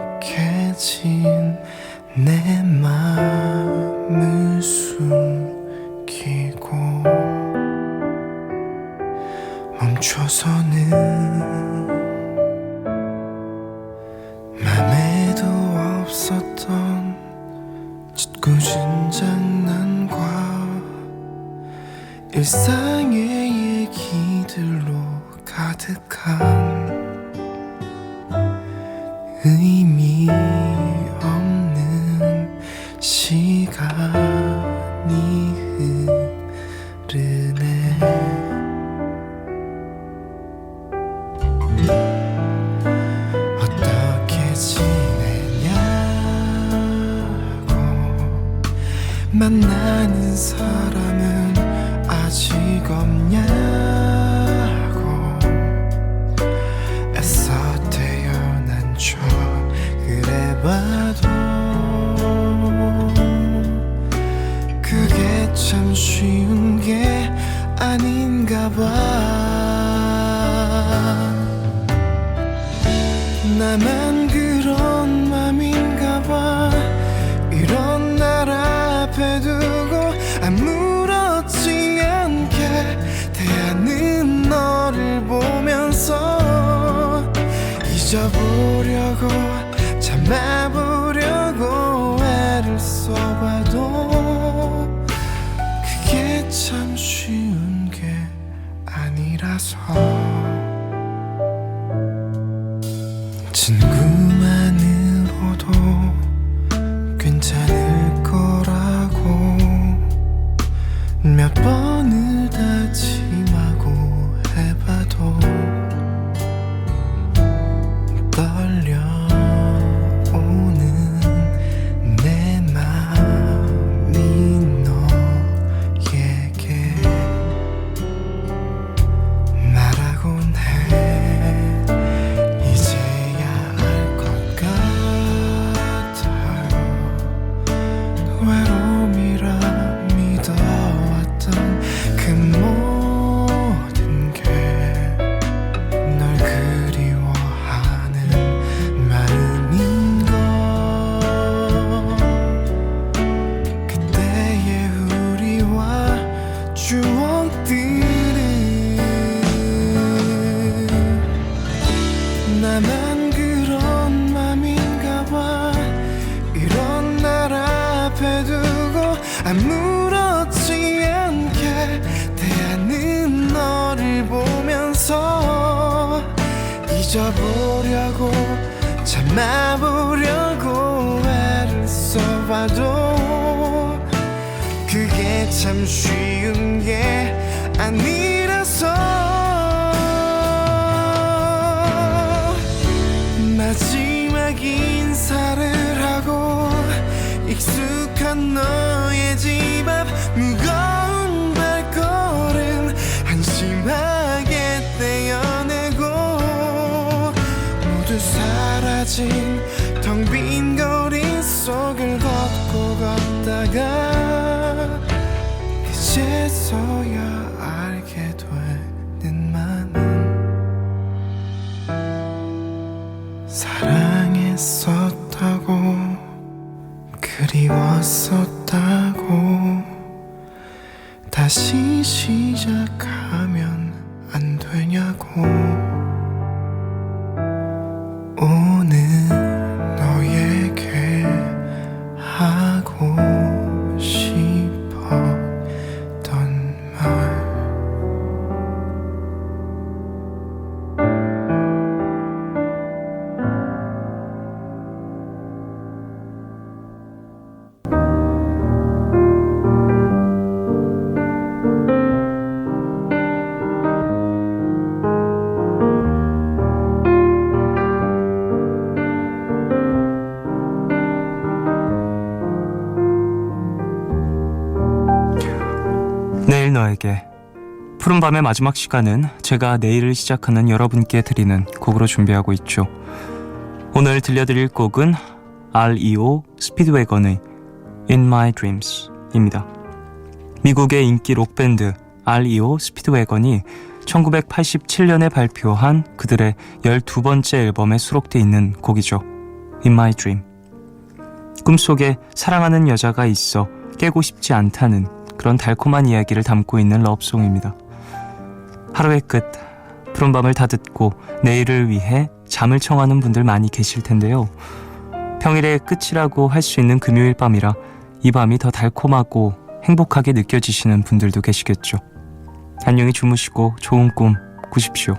어색해진 내 맘을 숨기고 멈춰서는 맘에도 없었던 짓궂은 장난과 일상의 얘기들로 가득한 의미 없는 시간이 흐르네. 어떻게 지내냐고 만나는 사람은 아직 없냐고 애써 태어난 척 그래봐도 그게 참 쉬운 게 아닌가 봐. 나만 그런 맘인가 봐. 이런 날 앞에 두고 아무렇지 않게 대하는 너를 보면 잊어보려고 참아보려고 애를 써봐도 그게 참 쉬운 게 아니라서 친구만으로도 괜찮을 거라고 몇 번을 다짐하고 해봐도 떨려오는 내 맘이 너에게 말하곤 해 이제야 알 것 같아요 외로움이라 믿어왔던 그 모든 게 널 그리워하는 마음인 걸 그때의 우리와 추억들은 나만 그런 맘인가 봐 이런 날 앞에 두고 아무렇지 않게 대하는 너를 보면서 잊어보려고 참아보려고 애를 써봐도 그게 참 쉬운 게 아니라서 마지막 인사를 하고 익숙한 너의 집 앞 무거운 발걸음 한심하게 떼어내고 모두 사라진 텅 빈 거리 속을 걷고 걷다가 이제서야 알게 되는 많은 사랑했었다고 그리웠었다고 다시 시작하면 안 되냐고 오늘 너에게 하고 싶었던 말 내일 너에게 푸른밤의 마지막 시간은 제가 내일을 시작하는 여러분께 드리는 곡으로 준비하고 있죠. 오늘 들려드릴 곡은 REO 스피드웨건의 In My Dreams 입니다. 미국의 인기 록밴드 REO 스피드웨건이 1987년에 발표한 그들의 12번째 앨범에 수록되어 있는 곡이죠. In My Dream. 꿈속에 사랑하는 여자가 있어 깨고 싶지 않다는 그런 달콤한 이야기를 담고 있는 러브송입니다. 하루의 끝, 푸른밤을 다 듣고 내일을 위해 잠을 청하는 분들 많이 계실 텐데요. 평일의 끝이라고 할 수 있는 금요일 밤이라 이 밤이 더 달콤하고 행복하게 느껴지시는 분들도 계시겠죠. 안녕히 주무시고 좋은 꿈 꾸십시오.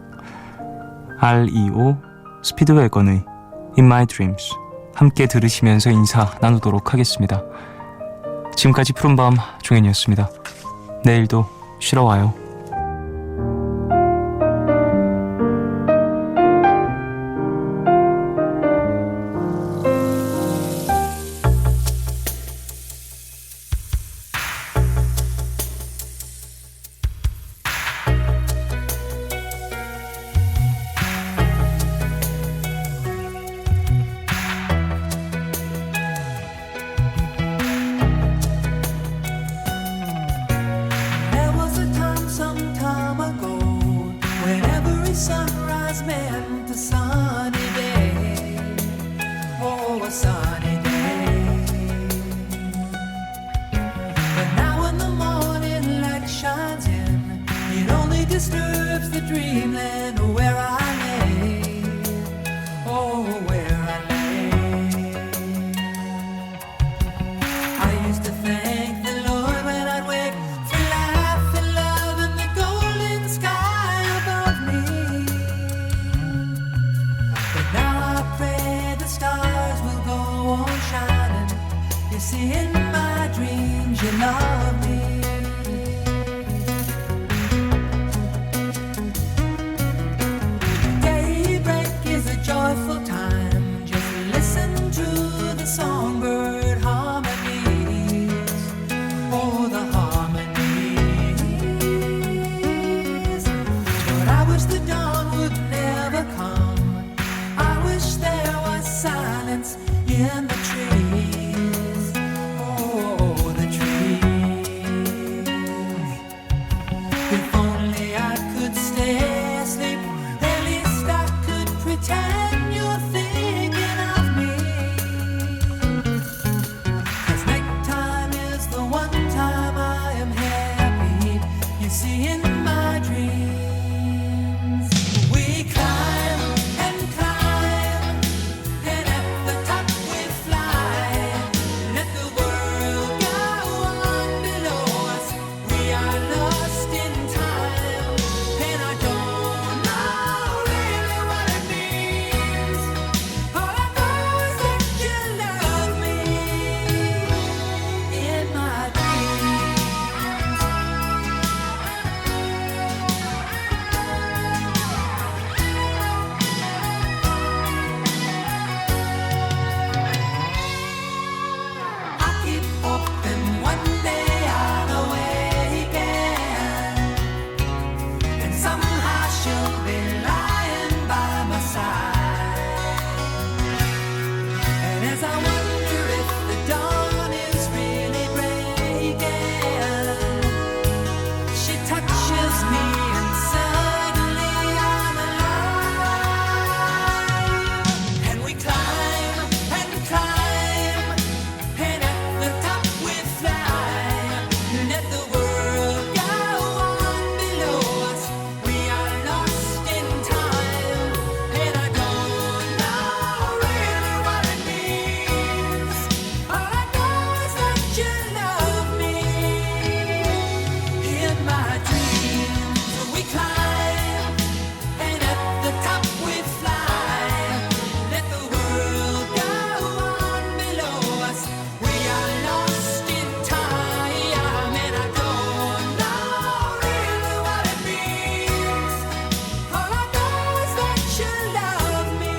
REO 스피드웨건의 In My Dreams 함께 들으시면서 인사 나누도록 하겠습니다. 지금까지 푸른밤 종현이었습니다. 내일도 쉬러 와요. Sunrise meant a sunny day, oh a sunny day. But now when the morning light shines in, it only disturbs the dreamland where I lay, see, in my dreams you love me. Daybreak is a joyful time. Just listen to the songbird harmonies. Oh, the harmonies. But I wish the dawn would never come. I wish there was silence in the trees. Oh, the trees. If only I could stay asleep, at least I could pretend you're thinking of me. 'Cause nighttime is the one time I am happy. You see, in my dreams we climb and climb, and at the top we fly. Let the world go on below us. We are lost in time, and I don't know really what it means. All I know is that you love me in my dreams. I keep hoping one day I'll awaken, and somehow she'll be lying by my side. And as I wonder if the dawn is really breaking, she touches me and suddenly I'm alive. And we climb and climb, and at the top we fly. Let the world go on below us. We are lost in time, and I don't know really what it means. All I know is that you love me in my dreams. We climb, and at the top we fly. Let the world go on below us. We are lost in time, and I don't know really what it means. All I know is that you love me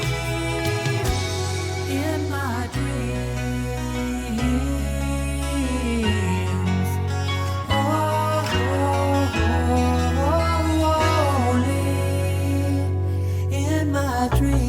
in my dreams. Only in my dreams.